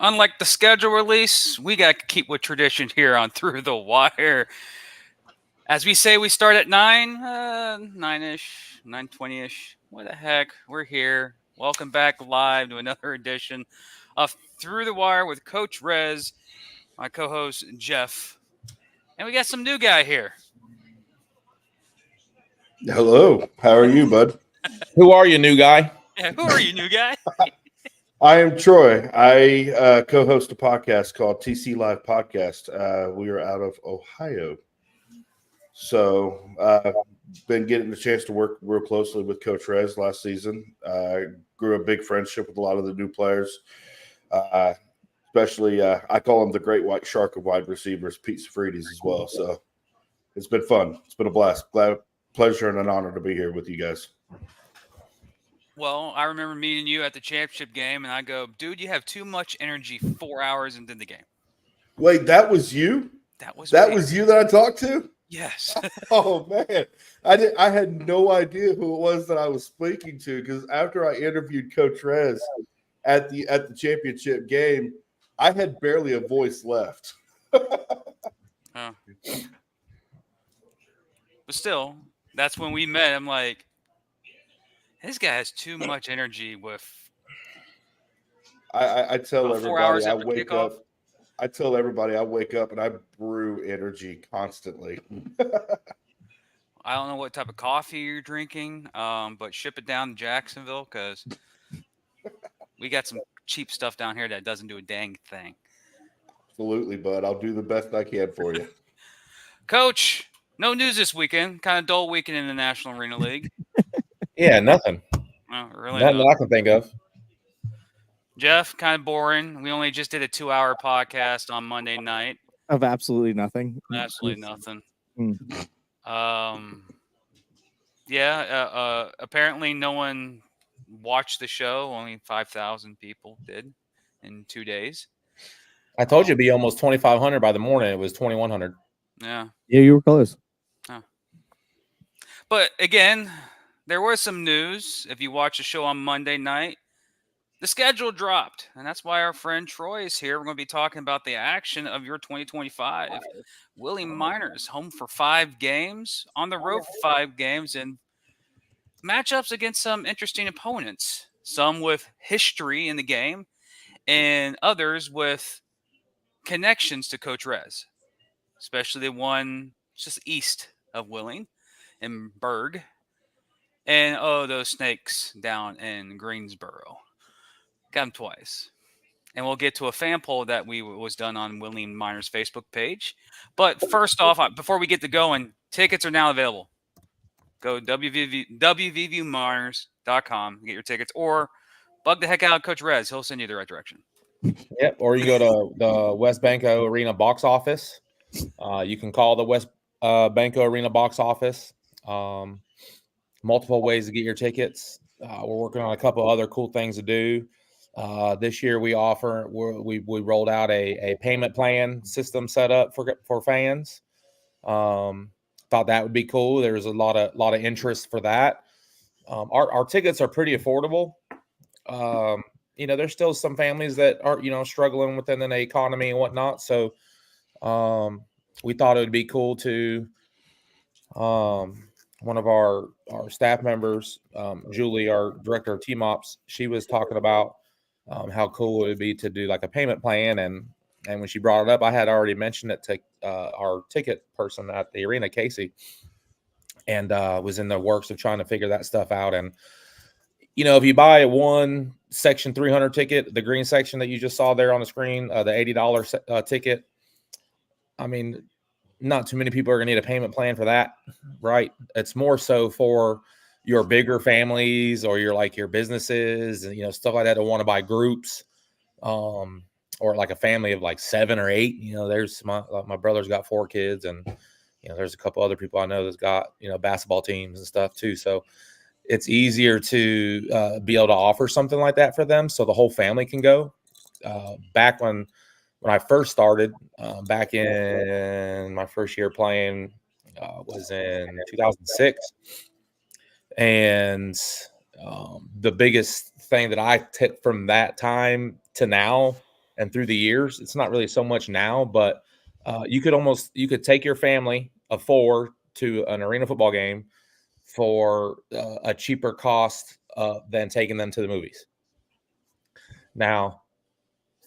unlike the schedule release, we got to keep with tradition here on Through the Wire. As we say, we start at 9-ish, 9:20-ish. What the heck? We're here. Welcome back live to another edition of Through the Wire with Coach Rez, my co-host Jeff. And we got some new guy here. Hello. How are you, bud? Who are you, new guy? Yeah, who are you, new guy? I am Troy. I co-host a podcast called TC Live Podcast. We are out of Ohio. So been getting the chance to work real closely with Coach Rez last season. Grew a big friendship with a lot of the new players. Especially, I call him the great white shark of wide receivers, Pete Safrides as well. So it's been fun. It's been a blast. Pleasure and an honor to be here with you guys. Well, I remember meeting you at the championship game, and I go, dude, you have too much energy 4 hours into the game. Wait, that was you? That was you that I talked to? Yes. Oh man, I had no idea who it was that I was speaking to, because after I interviewed Coach Rez at the championship game, I had barely a voice left. But still, that's when we met. I'm like, this guy has too much energy with. I tell everybody 4 hours I after wake kickoff? up. I tell everybody I wake up and I brew energy constantly. I don't know what type of coffee you're drinking, but ship it down to Jacksonville because we got some cheap stuff down here that doesn't do a dang thing. Absolutely, bud. I'll do the best I can for you. Coach, no news this weekend. Kind of dull weekend in the National Arena League. Yeah, nothing. Oh, really? Nothing that I can think of. Jeff, kind of boring. We only just did a 2-hour podcast on Monday night. Of absolutely nothing. Absolutely nothing. Mm. Apparently no one watched the show. Only 5,000 people did in 2 days. I told you it'd be almost 2,500 by the morning. It was 2,100. Yeah. Yeah, you were close. But again, there was some news. If you watch the show on Monday night, the schedule dropped, and that's why our friend Troy is here. We're going to be talking about the action of your 2025. Willie Miners home for 5 games, on the road for 5 games, and matchups against some interesting opponents. Some with history in the game, and others with connections to Coach Rez, especially the one just east of Willing in Berg, and those snakes down in Greensboro. Got them twice. And we'll get to a fan poll that was done on William Miners' Facebook page. But first off, before we get to going, tickets are now available. Go to wvvminers.com, get your tickets, or bug the heck out of Coach Rez. He'll send you the right direction. Yep. Or you go to the West Banco Arena box office. You can call the West Banco Arena box office. Multiple ways to get your tickets. We're working on a couple other cool things to do. This year we rolled out a payment plan system set up for fans. Thought that would be cool. There's a lot of interest for that. Our tickets are pretty affordable. There's still some families that are struggling within the economy and whatnot. So we thought it would be cool to one of our staff members, Julie, our director of team ops, she was talking about how cool it would be to do like a payment plan. And when she brought it up, I had already mentioned it to our ticket person at the arena, Casey, and was in the works of trying to figure that stuff out. And, if you buy one section 300 ticket, the green section that you just saw there on the screen, the $80 ticket, I mean, not too many people are going to need a payment plan for that, right? It's more so for your bigger families or your businesses and, stuff like that that want to buy groups, or like a family of like 7 or 8. There's my brother's got 4 kids, and, there's a couple other people I know that's got, basketball teams and stuff too. So it's easier to be able to offer something like that for them so the whole family can go. Back when I first started, back in my first year playing, was in 2006. And the biggest thing that I took from that time to now and through the years, it's not really so much now, but you could take your family of 4 to an arena football game for a cheaper cost than taking them to the movies. Now,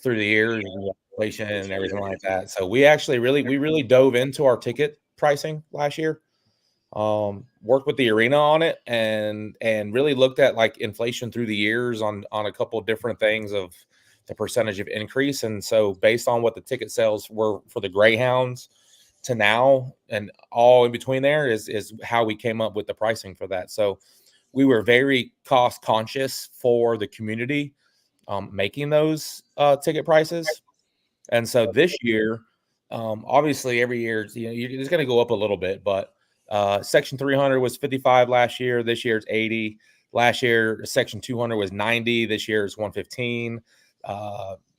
through the years, inflation and everything like that. So we actually really dove into our ticket pricing last year. Worked with the arena on it and really looked at like inflation through the years on a couple of different things of the percentage of increase. And so based on what the ticket sales were for the Greyhounds to now and all in between there is how we came up with the pricing for that. So we were very cost conscious for the community making those ticket prices. And so this year, obviously every year, it's going to go up a little bit, but Section 300 was 55 last year. This year it's 80. Last year, Section 200 was 90. This year is 115.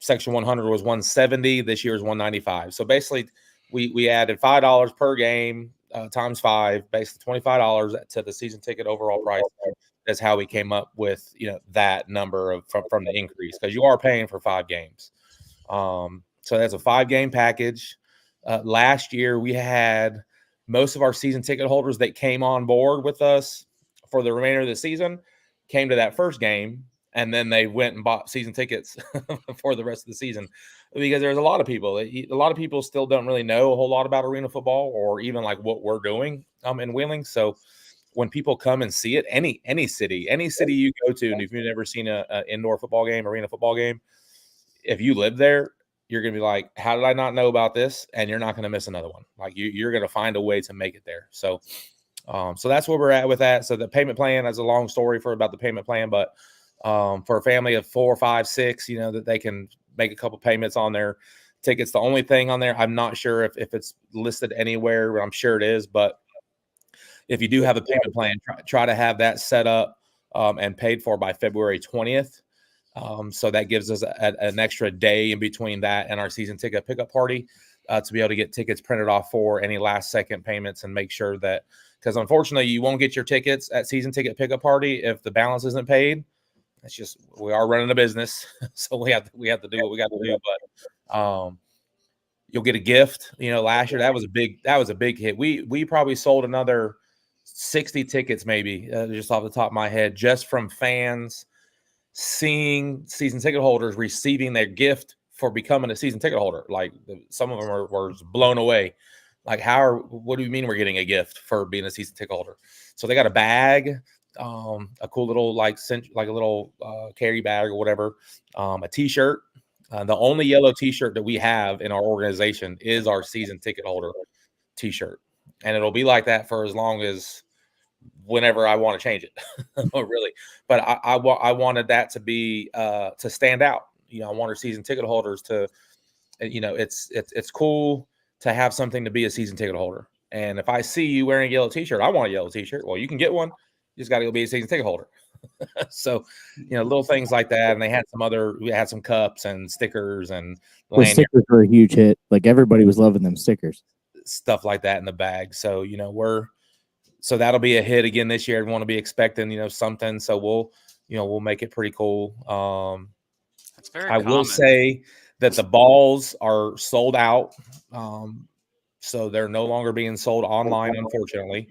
Section 100 was 170. This year is 195. So basically, we added $5 per game times 5, basically $25 to the season ticket overall price. That's how we came up with that number from the increase, because you are paying for 5 games. So that's a 5-game package. Last year we had most of our season ticket holders that came on board with us for the remainder of the season came to that first game, and then they went and bought season tickets for the rest of the season, because there's a lot of people still don't really know a whole lot about arena football or even like what we're doing in Wheeling. So when people come and see it, any city you go to, and if you've never seen a indoor football game, arena football game, if you live there, you're going to be like, how did I not know about this? And you're not going to miss another one. Like you're going to find a way to make it there. So that's where we're at with that. So the payment plan, that's a long story about the payment plan, but for a family of 4, 5, 6, that they can make a couple payments on their tickets. The only thing on there, I'm not sure if it's listed anywhere, but I'm sure it is. But if you do have a payment plan, try to have that set up and paid for by February 20th. So that gives us an extra day in between that and our season ticket pickup party to be able to get tickets printed off for any last second payments, and make sure that, because unfortunately you won't get your tickets at season ticket pickup party if the balance isn't paid. It's just, we are running a business, so we have to do what we got to do. But you'll get a gift. Last year that was a big hit. We probably sold another 60 tickets maybe, just off the top of my head, just from fans seeing season ticket holders receiving their gift for becoming a season ticket holder. Like some of them were blown away. Like, what do you mean we're getting a gift for being a season ticket holder? So they got a bag, a cool little like a little carry bag or whatever, a t-shirt. The only yellow t-shirt that we have in our organization is our season ticket holder t-shirt, and it'll be like that for as long as whenever I want to change it. Really. But I wanted that to be to stand out. I want our season ticket holders to, it's cool to have something to be a season ticket holder. And if I see you wearing a yellow t-shirt, I want a yellow t-shirt. Well, you can get one. You just got to go be a season ticket holder. So, little things like that. And we had some cups and stickers and stickers were a huge hit. Like everybody was loving them stickers, stuff like that in the bag. So, so that'll be a hit again this year. We want to be expecting, something. So we'll make it pretty cool. That's very I common. will say that the balls are sold out. So they're no longer being sold online, unfortunately.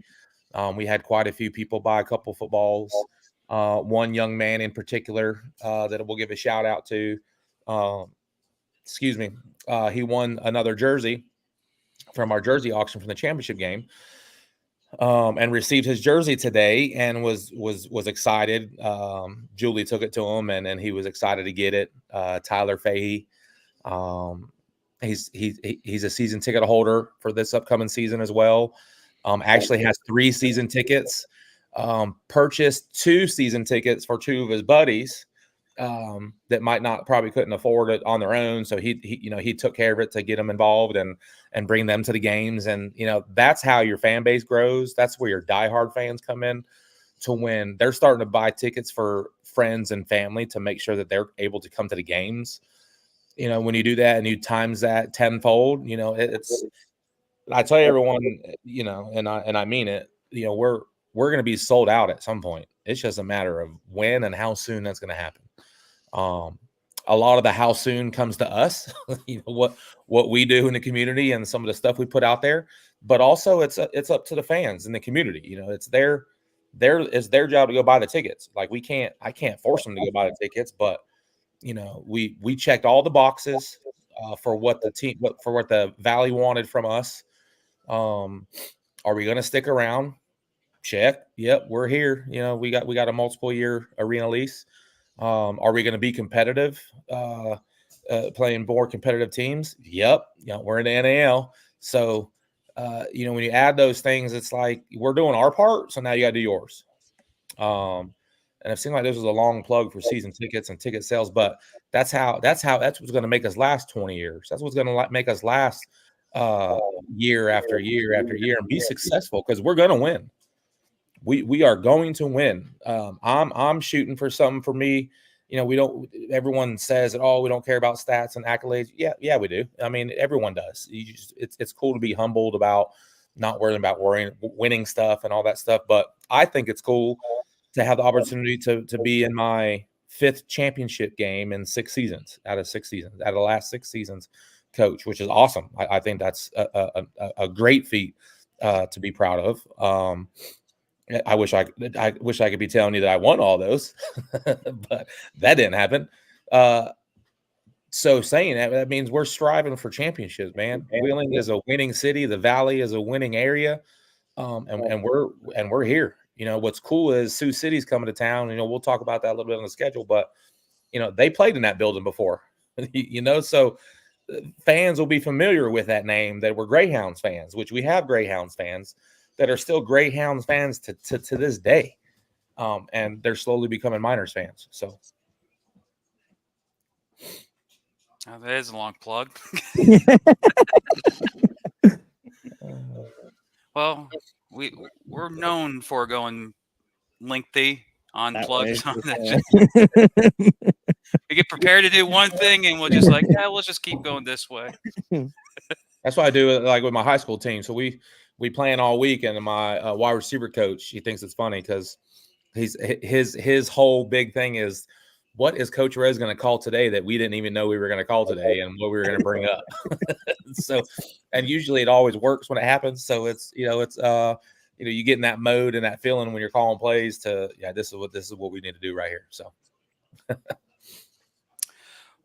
We had quite a few people buy a couple footballs. One young man in particular that we'll give a shout out to. He won another jersey from our jersey auction from the championship game. And received his jersey today and was excited. Julie took it to him and he was excited to get it. Tyler Fahey. He's a season ticket holder for this upcoming season as well. Actually has 3 season tickets. Purchased 2 season tickets for 2 of his buddies that probably couldn't afford it on their own. So he took care of it to get them involved and bring them to the games. And, that's how your fan base grows. That's where your diehard fans come in, to when they're starting to buy tickets for friends and family to make sure that they're able to come to the games. When you do that and you times that tenfold, I tell everyone, and I mean it, we're going to be sold out at some point. It's just a matter of when and how soon that's going to happen. a lot of the how soon comes to us, what we do in the community and some of the stuff we put out there. But also it's up to the fans in the community. It's their job to go buy the tickets. Like I can't force them to go buy the tickets, but we checked all the boxes for what the Valley wanted from us. Are we going to stick around? Check. Yep, we're here. We got a multiple year arena lease. Are we going to be competitive? Playing more competitive teams? Yep. We're in the NAL. So, when you add those things, it's like we're doing our part. So now you got to do yours. And it seemed like this was a long plug for season tickets and ticket sales, but that's what's going to make us last 20 years. That's what's going to make us last year after year after year and be successful, because we're going to win. We are going to win. I'm shooting for something. For me, we don't. Everyone says that, we don't care about stats and accolades. Yeah, we do. I mean, everyone does. It's cool to be humbled about not worrying about winning stuff and all that stuff. But I think it's cool to have the opportunity to be in my 5th championship game in 6 seasons out of the last 6 seasons, coach, which is awesome. I think that's a great feat to be proud of. I wish I could be telling you that I won all those, but that didn't happen. So saying that means we're striving for championships, man. Wheeling is a winning city. The Valley is a winning area. And we're here. What's cool is Sioux City's coming to town. We'll talk about that a little bit on the schedule, but they played in that building before, so fans will be familiar with that name, that we're Greyhounds fans, which we have Greyhounds fans that are still Greyhounds fans to this day. And they're slowly becoming Miners fans. So that is a long plug. Well, we're known for going lengthy on That plugs. way. We get prepared to do one thing, and we'll just let's just keep going this way. that's what I do, like with my high school team. So we plan all week, and my wide receiver coach, he thinks it's funny because his whole big thing is, what is Coach Rez going to call today that we didn't even know we were going to call today, and what we were going to bring up. So, and usually it always works when it happens. So it's you get in that mode and that feeling when you're calling plays to, this is what we need to do right here. So,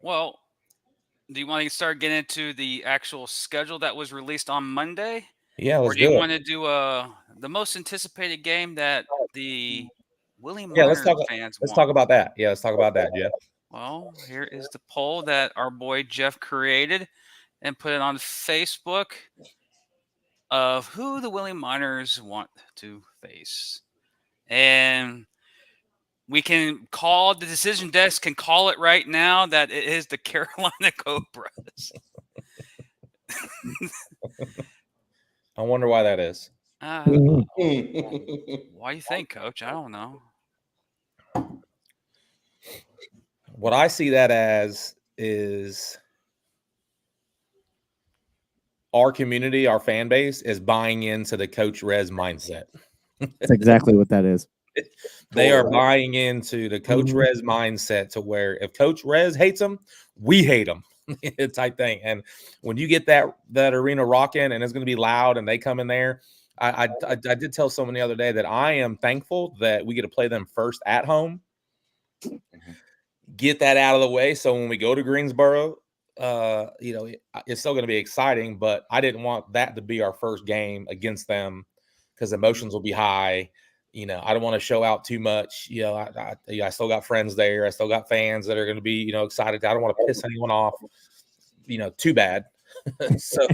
well, do you want to start getting into the actual schedule that was released on Monday? Yeah, or do you want to do the most anticipated game that the Willie Miners fans want? Let's talk about that. Yeah, let's talk about that, Jeff. Well, here is the poll that our boy Jeff created and put it on Facebook of who the Willie Miners want to face. And we can call, the decision desk can call it right now that it is the Carolina Cobras. I wonder why that is. Why do you think, Coach? I don't know. What I see that as is our community, our fan base is buying into the Coach Rez mindset. That's exactly what that is. They are buying into the Coach Rez mindset, to where if Coach Rez hates them, we hate them type thing. And when you get that arena rocking and it's going to be loud and they come in there, I did tell someone the other day that I am thankful that we get to play them first at home. Get that out of the way, so when we go to Greensboro, it's still going to be exciting, but I didn't want that to be our first game against them, because emotions will be high. I don't want to show out too much. I still got friends there. I still got fans that are going to be, excited. I don't want to piss anyone off, too bad. So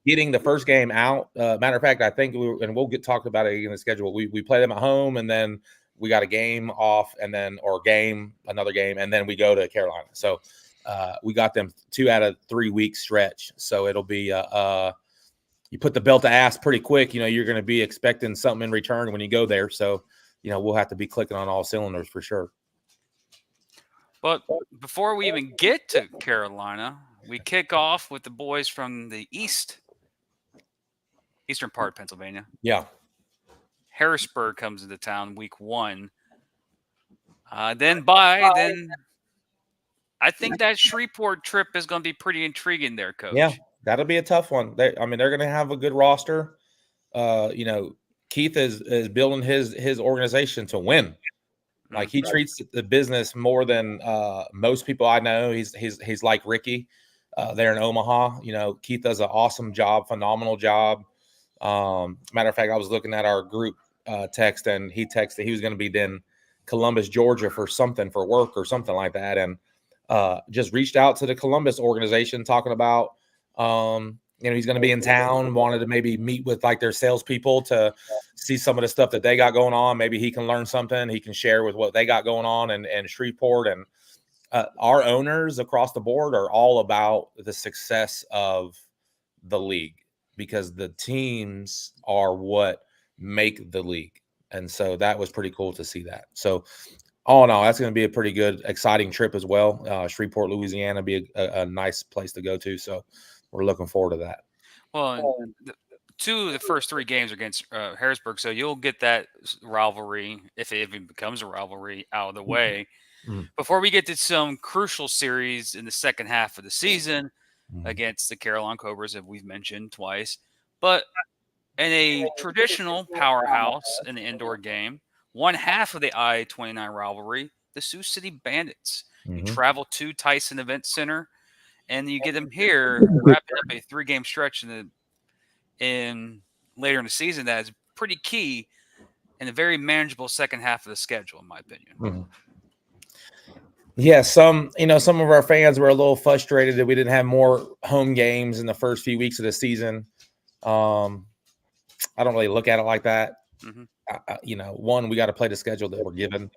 getting the first game out, matter of fact, I think we'll get talked about it in the schedule. We play them at home, and then we got a game off, and then another game, and then we go to Carolina. So we got them 2 out of 3 week stretch. So it'll be you put the belt to ass pretty quick. You're going to be expecting something in return when you go there. So we'll have to be clicking on all cylinders for sure. But before we even get to Carolina, we kick off with the boys from the eastern part of Pennsylvania. Yeah. Harrisburg comes into town week 1. Then I think that Shreveport trip is going to be pretty intriguing there, Coach. Yeah, that'll be a tough one. They're going to have a good roster. Keith is building his organization to win. Like he treats the business more than most people I know. He's like Ricky there in Omaha. Keith does an awesome job, phenomenal job. Matter of fact, I was looking at our group text, and he texted he was going to be in Columbus, Georgia for work or something like that, and just reached out to the Columbus organization talking about he's going to be in town, wanted to maybe meet with like their salespeople to see some of the stuff that they got going on. Maybe he can learn something he can share with what they got going on in Shreveport. And our owners across the board are all about the success of the league, because the teams are what make the league. And so that was pretty cool to see that. So all in all, that's going to be a pretty good, exciting trip as well. Shreveport, Louisiana, be a nice place to go to. So we're looking forward to that. Well, two of the first three games are against Harrisburg, so you'll get that rivalry, if it even becomes a rivalry, out of the way. Before we get to some crucial series in the second half of the season against the Carolina Cobras, that we've mentioned twice. But in a traditional powerhouse in the indoor game, one half of the I-29 rivalry, the Sioux City Bandits. You travel to Tyson Event Center, and you get them here, wrapping up a 3-game stretch in later in the season that is pretty key in a very manageable second half of the schedule, in my opinion. Yeah, some of our fans were a little frustrated that we didn't have more home games in the first few weeks of the season. I don't really look at it like that. One, we got to play the schedule that we're given.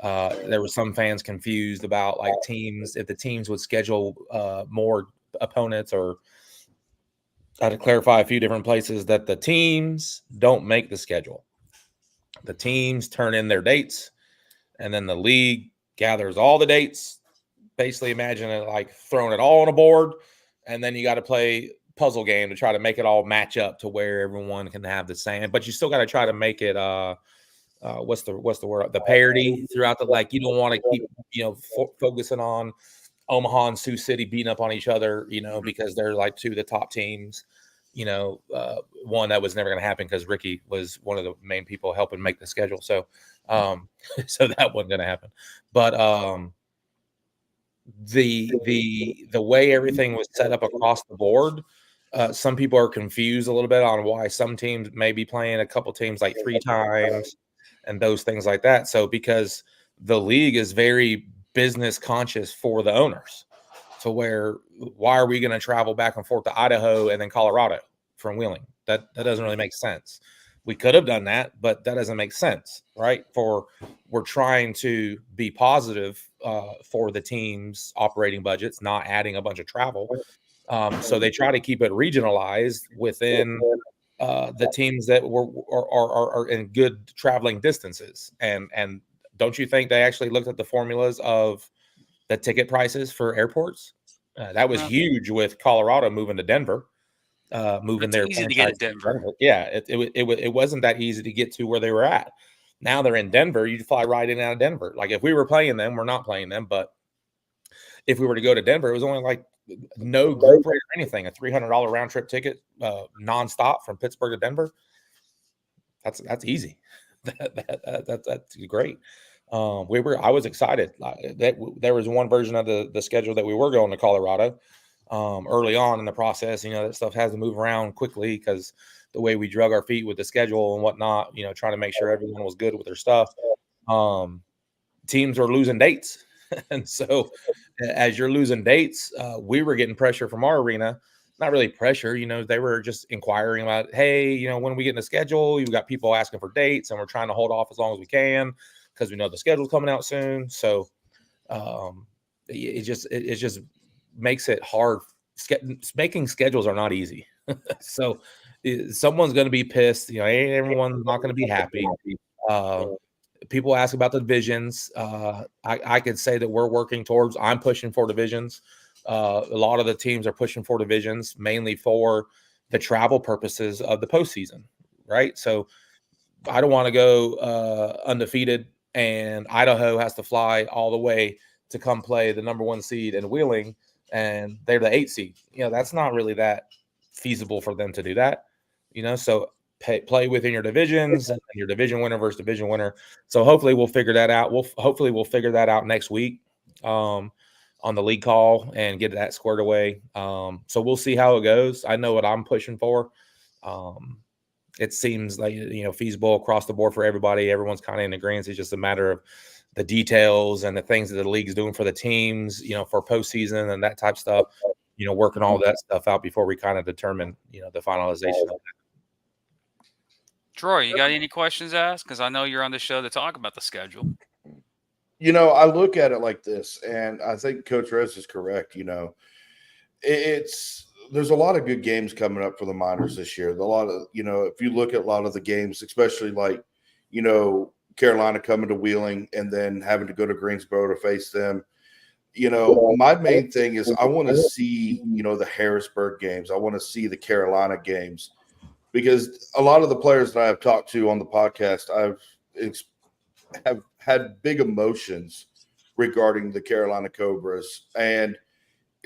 There were some fans confused about like teams, if the teams would schedule more opponents, or I had to clarify a few different places that the teams don't make the schedule. The teams turn in their dates, and then the league gathers all the dates. Basically, imagine it like throwing it all on a board, and then you got to play puzzle game to try to make it all match up to where everyone can have the same, but you still got to try to make it what's the word, the parity throughout the, like, you don't want to keep focusing on Omaha and Sioux City beating up on each other, because they're like two of the top teams. One that was never going to happen because Ricky was one of the main people helping make the schedule, so so that wasn't going to happen. But the way everything was set up across the board, some people are confused a little bit on why some teams may be playing a couple teams like 3 times and those things like that. So because the league is very business conscious for the owners, to where why are we going to travel back and forth to Idaho and then Colorado from Wheeling? That doesn't really make sense. We could have done that, but that doesn't make sense, right? We're trying to be positive for the team's operating budgets, not adding a bunch of travel. So they try to keep it regionalized within the teams that are in good traveling distances. And don't you think they actually looked at the formulas of the ticket prices for airports? That was huge with Colorado moving to Denver. Moving their easy to get to Denver. Yeah, it wasn't that easy to get to where they were at. Now they're in Denver. You fly right in and out of Denver. Like if we were playing them, we're not playing them, but if we were to go to Denver, it was only like no group rate or anything, a $300 round trip ticket, nonstop from Pittsburgh to Denver. That's easy. That's great. I was excited. There was one version of the schedule that we were going to Colorado. Early on in the process, that stuff has to move around quickly because the way we drug our feet with the schedule and whatnot, trying to make sure everyone was good with their stuff. Teams were losing dates. And so as you're losing dates, we were getting pressure from our arena, not really pressure, they were just inquiring about, hey, when we get in the schedule, you've got people asking for dates and we're trying to hold off as long as we can because we know the schedule's coming out soon. So it just makes it hard. Making schedules are not easy. So someone's going to be pissed. Everyone's not going to be happy. People ask about the divisions. I could say that we're working towards, I'm pushing for divisions. A lot of the teams are pushing for divisions, mainly for the travel purposes of the postseason, right? So I don't want to go undefeated and Idaho has to fly all the way to come play the number 1 seed in Wheeling, and they're the 8 seed. That's not really that feasible for them to do that. So play within your divisions, and your division winner versus division winner. So hopefully we'll figure that out. We'll figure that out next week on the league call and get that squared away. So we'll see how it goes. I know what I'm pushing for. It seems like, feasible across the board for everybody. Everyone's kind of in agreement. It's just a matter of the details and the things that the league's doing for the teams, for postseason and that type of stuff, working all that stuff out before we kind of determine, the finalization of that. Troy, you got any questions to ask? Because I know you're on the show to talk about the schedule. I look at it like this, and I think Coach Rez is correct. There's a lot of good games coming up for the Miners this year. A lot of, if you look at a lot of the games, especially like, Carolina coming to Wheeling and then having to go to Greensboro to face them. My main thing is I want to see, the Harrisburg games. I want to see the Carolina games, because a lot of the players that I've talked to on the podcast, have had big emotions regarding the Carolina Cobras. And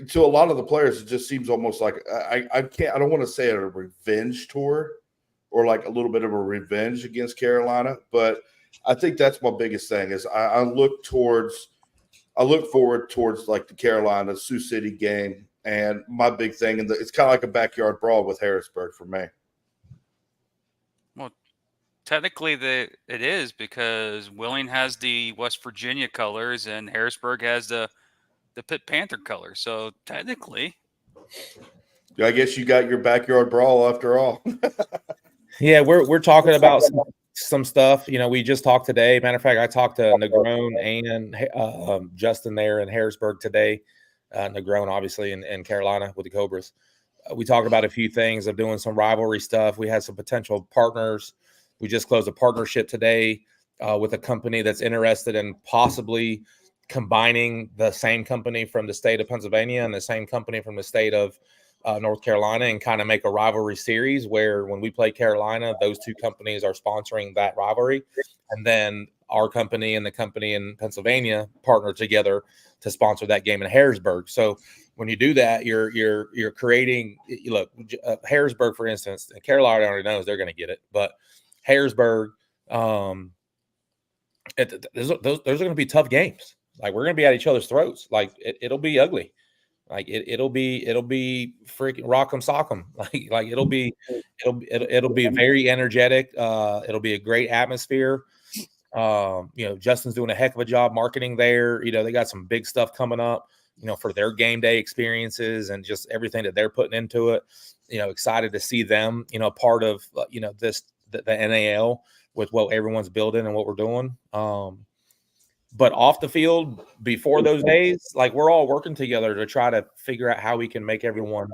to a lot of the players, it just seems almost like I don't want to say a revenge tour or like a little bit of a revenge against Carolina, but I think that's my biggest thing is I look forward towards like the Carolina Sioux City game. And my big thing, and it's kind of like a backyard brawl with Harrisburg for me. Well, technically it is, because Wheeling has the West Virginia colors and Harrisburg has the Pitt Panther colors. So technically, I guess you got your backyard brawl after all. Yeah, we're talking about some stuff. We just talked today. Matter of fact, I talked to Negron and Justin there in Harrisburg today. Negron, obviously, in Carolina with the Cobras. We talked about a few things of doing some rivalry stuff. We had some potential partners. We just closed a partnership today with a company that's interested in possibly combining the same company from the state of Pennsylvania and the same company from the state of North Carolina, and kind of make a rivalry series where when we play Carolina, those two companies are sponsoring that rivalry. And then our company and the company in Pennsylvania partner together to sponsor that game in Harrisburg. So when you do that, you're creating, look, Harrisburg, for instance, and Carolina already knows they're going to get it, but Harrisburg, those are going to be tough games. Like, we're going to be at each other's throats. Like, it'll be ugly. Like it'll be freaking rock'em sock'em. Like it'll be very energetic. It'll be a great atmosphere. Justin's doing a heck of a job marketing there. They got some big stuff coming up, for their game day experiences and just everything that they're putting into it. Excited to see them, part of, the NAL with what everyone's building and what we're doing. But off the field, before those days, like, we're all working together to try to figure out how we can make everyone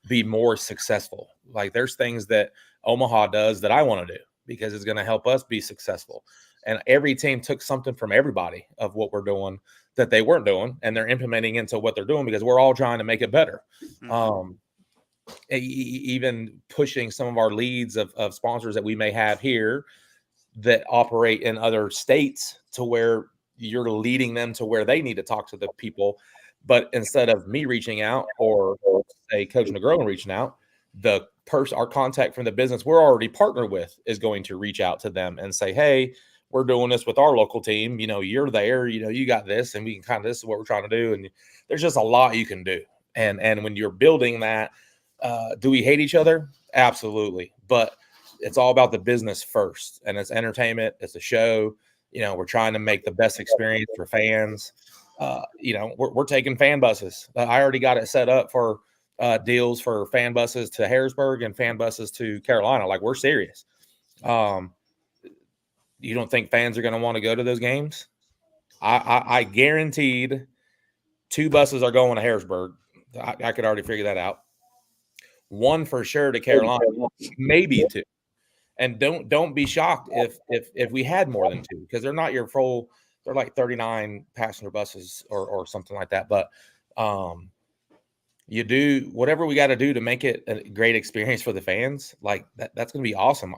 be more successful. Like, there's things that Omaha does that I want to do because it's going to help us be successful. And every team took something from everybody of what we're doing that they weren't doing, and they're implementing into what they're doing because we're all trying to make it better. Mm-hmm. Even pushing some of our leads of sponsors that we may have here that operate in other states to where you're leading them to where they need to talk to the people. But instead of me reaching out or say Coach Negron reaching out, our contact from the business we're already partnered with is going to reach out to them and say, hey, we're doing this with our local team. You're there, you got this, and we can kind of, this is what we're trying to do. And there's just a lot you can do. And when you're building that, do we hate each other? Absolutely. But it's all about the business first, and it's entertainment. It's a show. We're trying to make the best experience for fans. We're taking fan buses. I already got it set up for deals for fan buses to Harrisburg and fan buses to Carolina. Like, we're serious. You don't think fans are going to want to go to those games? I guaranteed 2 buses are going to Harrisburg. I could already figure that out. 1 for sure to Carolina, maybe 2. And don't be shocked if we had more than 2, because they're not your full. They're like 39 passenger buses or something like that. But you do whatever we got to do to make it a great experience for the fans. Like that's going to be awesome.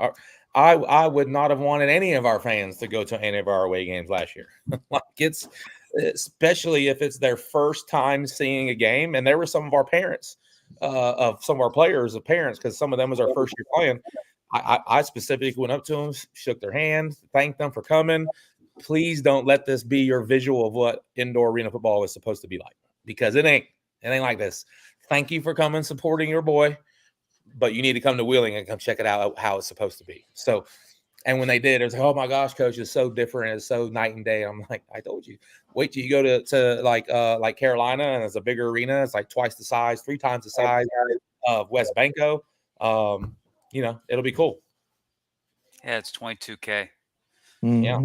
I would not have wanted any of our fans to go to any of our away games last year. Like it's especially if it's their first time seeing a game, and there were some of our parents, of some of our players, of parents, because some of them was our first year playing. I specifically went up to them, shook their hand, thanked them for coming. Please don't let this be your visual of what indoor arena football is supposed to be like, because it ain't like this. Thank you for coming, supporting your boy, but you need to come to Wheeling and come check it out how it's supposed to be. So, and when they did, it was like, oh my gosh, coach, it's so different. It's so night and day. I'm like, I told you, wait till you go to like Carolina, and it's a bigger arena. It's like twice the size, 3 times the size of West Banco. It'll be cool. Yeah, it's 22K. Yeah.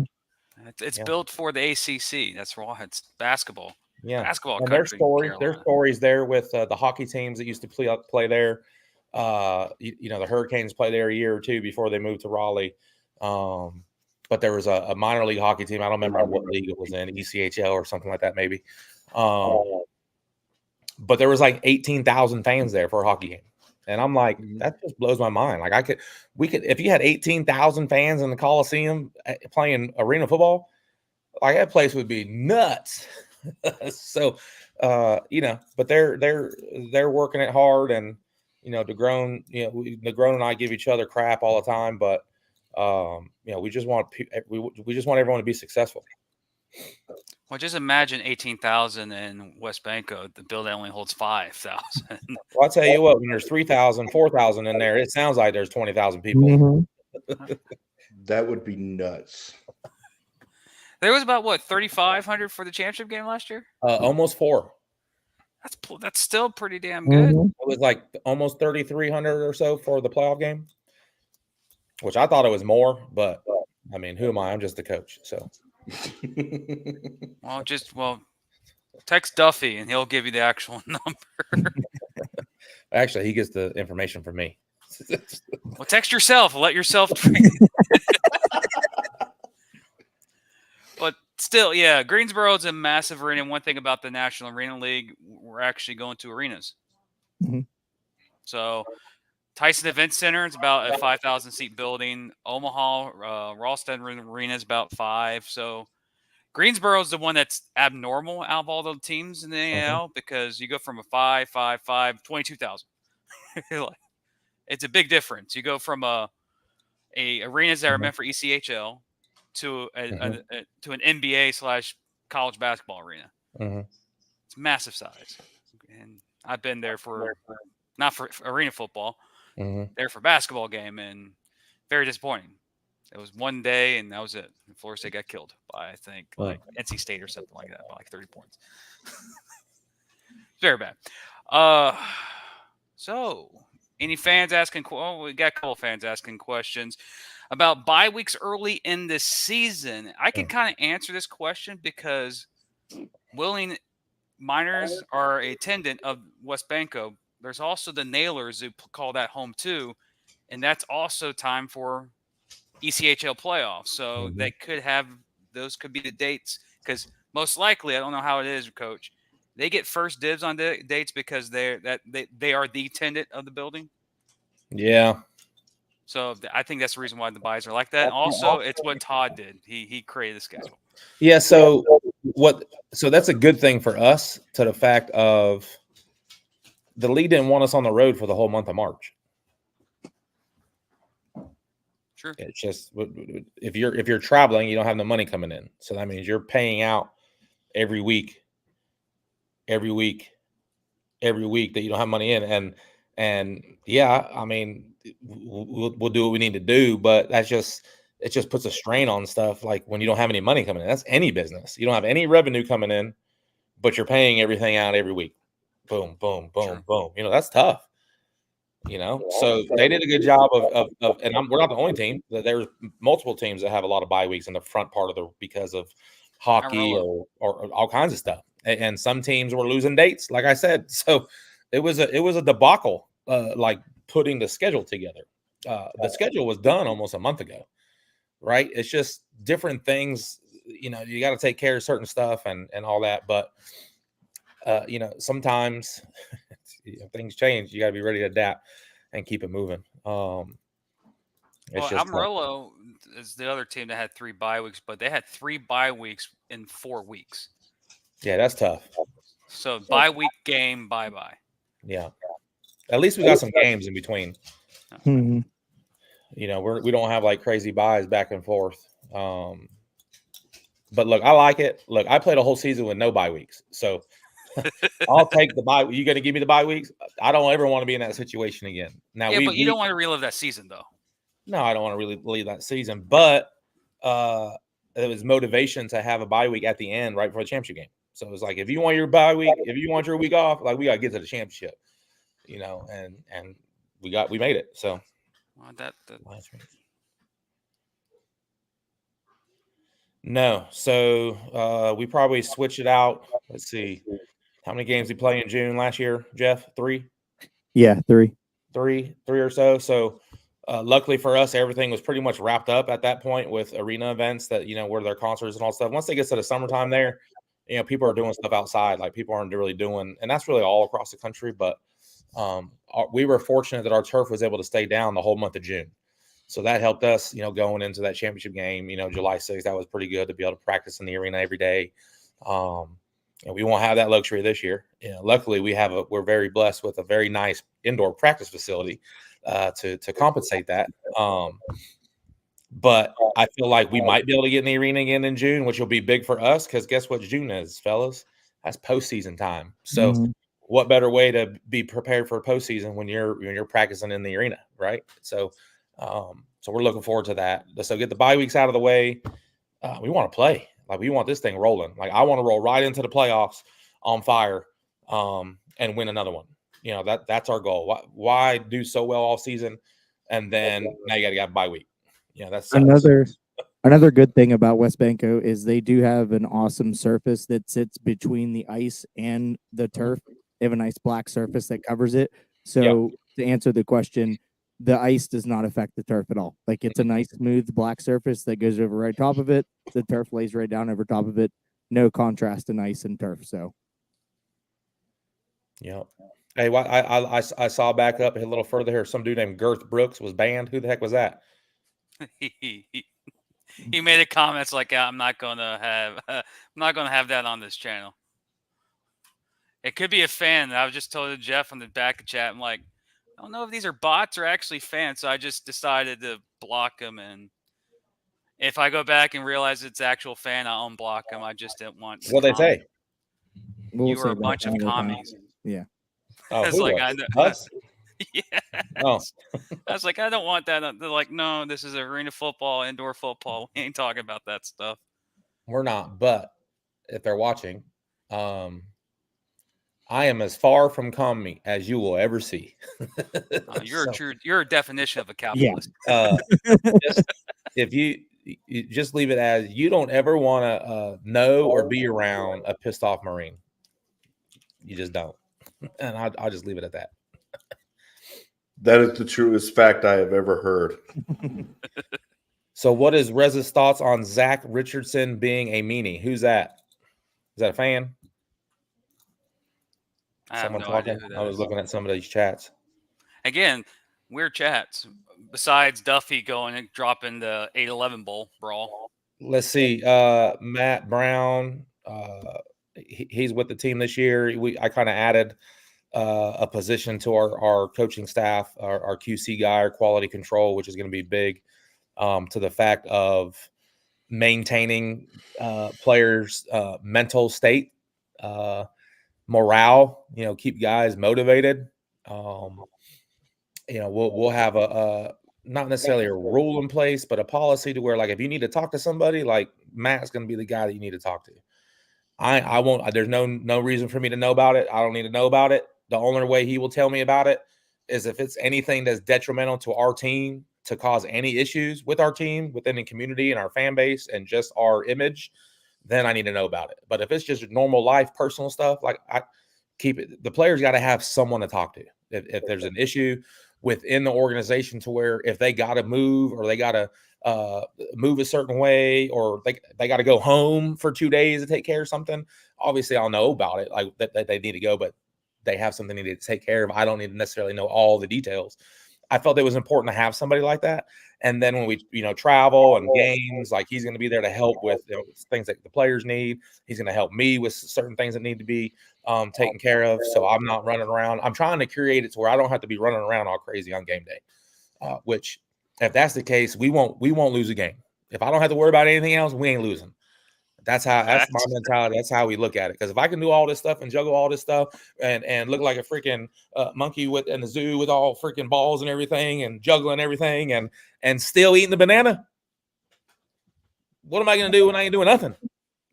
It's built for the ACC. That's why it's basketball. Yeah, Basketball. and Country, there's stories there with the hockey teams that used to play there. The Hurricanes play there a year or two before they moved to Raleigh. But there was a minor league hockey team. I don't remember what league it was in, ECHL or something like that, maybe. But there was like 18,000 fans there for a hockey game. And I'm like, that just blows my mind. Like we could, if you had 18,000 fans in the Coliseum playing arena football, like that place would be nuts. So, but they're working it hard, and DeGrone, DeGrone and I give each other crap all the time, but we just want everyone to be successful. Well, just imagine 18,000 in West Banco. The building only holds 5,000. Well, I'll tell you what, when there's 3,000, 4,000 in there, it sounds like there's 20,000 people. Mm-hmm. That would be nuts. There was about 3,500 for the championship game last year. Almost 4. That's still pretty damn good. It was like almost 3,300 or so for the playoff game, which I thought it was more, but I mean, who am I? I'm just the coach. So, well, text Duffy and he'll give you the actual number. Actually, he gets the information from me. Well, text yourself. Let yourself. But still, yeah, Greensboro is a massive arena. One thing about the National Arena League, we're actually going to arenas. Mm-hmm. So Tyson Event Center is about a 5,000 seat building. Omaha Ralston Arena is about 5. So Greensboro is the one that's abnormal out of all the teams in the AL because you go from a 5, 22,000. It's a big difference. You go from a arenas that are meant for ECHL to an NBA / college basketball arena. It's massive size, and I've been there for not for arena football, there for basketball game, and very disappointing. It was one day, and that was it. And Florida State got killed by, I think, like NC State or something like that, by like 30 points. Very bad. So, any fans asking? We got a couple of fans asking questions about bye weeks early in the season. I can kind of answer this question because Wheeling Miners are a attendant of West Banco. There's also the Nailers who call that home too, and that's also time for ECHL playoffs. So they could have those could be the dates because most likely, I don't know how it is, Coach. They get first dibs on the dates because they are the tenant of the building. Yeah. So I think that's the reason why the buys are like that. And also, it's what Todd did. He created the schedule. Yeah. So that's a good thing for us to the fact of the league didn't want us on the road for the whole month of March. Sure. It's just if you're traveling, you don't have no money coming in. So that means you're paying out every week that you don't have money in. And yeah, I mean, we'll do what we need to do, but it just puts a strain on stuff. Like when you don't have any money coming in, that's any business. You don't have any revenue coming in, but you're paying everything out every week. Boom, boom, boom, sure. Boom. That's tough. So they did a good job of and we're not the only team. There's multiple teams that have a lot of bye weeks in the front part of because of hockey or all kinds of stuff. And some teams were losing dates, like I said. So it was a debacle, like putting the schedule together. The schedule was done almost a month ago, right? It's just different things. You got to take care of certain stuff and all that. But sometimes things change. You got to be ready to adapt and keep it moving. It's Well, just tough. Amarillo is the other team that had 3 bye weeks, but they had 3 bye weeks in 4 weeks. Yeah, that's tough. So bye week game, bye. Yeah. At least we got some games in between. Mhm. You know, we don't have like crazy buys back and forth. But look, I like it. Look, I played a whole season with no bye weeks, so I'll take the bye. You going to give me the bye weeks? I don't ever want to be in that situation again. Now Yeah, but you don't want to relive that season though. no, I don't want to really leave that season, but it was motivation to have a bye week at the end right before the championship game. So it was like, if you want your bye week, if you want your week off, like we got to get to the championship, you know, and we made it. So Well, no, so we probably switch it out. Let's see, how many games we play in June last year, Jeff? 3? Yeah, 3. Three or so. So luckily for us, everything was pretty much wrapped up at that point with arena events that, you know, where their concerts and all stuff. Once they get to the summertime there, you know, people are doing stuff outside. Like people aren't really doing, and that's really all across the country. But we were fortunate that our turf was able to stay down the whole month of June. So that helped us, you know, going into that championship game, you know, July 6th, that was pretty good to be able to practice in the arena every day. And we won't have that luxury this year. You know, luckily we're very blessed with a very nice indoor practice facility to compensate that. But I feel like we might be able to get in the arena again in June, which will be big for us because guess what June is, fellas? That's postseason time. So what better way to be prepared for postseason when you're practicing in the arena, right? So so we're looking forward to that. So get the bye weeks out of the way. We want to play. Like we want this thing rolling. Like I want to roll right into the playoffs on fire and win another one. You know, that's our goal. Why do so well all season and then now you got to get a bye week? You know, that's another good thing about West Banco is they do have an awesome surface that sits between the ice and the turf. They have a nice black surface that covers it. So to answer the question, the ice does not affect the turf at all. Like it's a nice smooth black surface that goes over right top of it. The turf lays right down over top of it. No contrast in ice and turf. So yeah. Hey, I saw back up a little further here. Some dude named Girth Brooks was banned. Who the heck was that? He made a comment like, I'm not gonna have that on this channel. It could be a fan. I was just told Jeff on the back of chat. I'm like, I don't know if these are bots or actually fans. So I just decided to block them. And if I go back and realize it's actual fan, I'll unblock them. I just didn't want. What they say? You were a bunch of commies. Yeah. Oh, it's who like was? Us? Yeah. Oh. I was like, I don't want that. They're like, no, this is arena football, indoor football. We ain't talking about that stuff. We're not, but if they're watching, I am as far from commie as you will ever see. You're a definition of a capitalist. Yeah. If you just leave it as you don't ever want to know or be around a pissed off Marine. You just don't. And I'll just leave it at that. That is the truest fact I have ever heard. So what is Rez's thoughts on Zach Richardson being a meanie? Who's that? Is that a fan? Someone talking? I was looking at some of these chats. Again, weird chats. Besides Duffy going and dropping the 8-11 bowl brawl. Let's see. Matt Brown. He's with the team this year. I kind of added a position to our coaching staff, our QC guy, our quality control, which is going to be big to the fact of maintaining players' mental state, morale. You know, keep guys motivated. You know, we'll have a not necessarily a rule in place, but a policy to where, like, if you need to talk to somebody, like Matt's going to be the guy that you need to talk to. I won't. There's no reason for me to know about it. I don't need to know about it. The only way he will tell me about it is if it's anything that's detrimental to our team, to cause any issues with our team, within the community and our fan base and just our image, then I need to know about it. But if it's just normal life, personal stuff, like I keep it. The players got to have someone to talk to. If there's an issue within the organization to where if they got to move or they got to move a certain way or they got to go home for 2 days to take care of something, obviously I'll know about it, like that they need to go, but they have something they need to take care of. I don't need to necessarily know all the details. I felt it was important to have somebody like that. And then when we, travel and games, like he's going to be there to help with things that the players need. He's going to help me with certain things that need to be taken care of. So I'm not running around. I'm trying to create it to where I don't have to be running around all crazy on game day. Which, if that's the case, we won't lose a game. If I don't have to worry about anything else, we ain't losing. That's my mentality. That's how we look at it. Because if I can do all this stuff and juggle all this stuff and look like a freaking monkey in the zoo with all freaking balls and everything and juggling everything and still eating the banana, what am I going to do when I ain't doing nothing?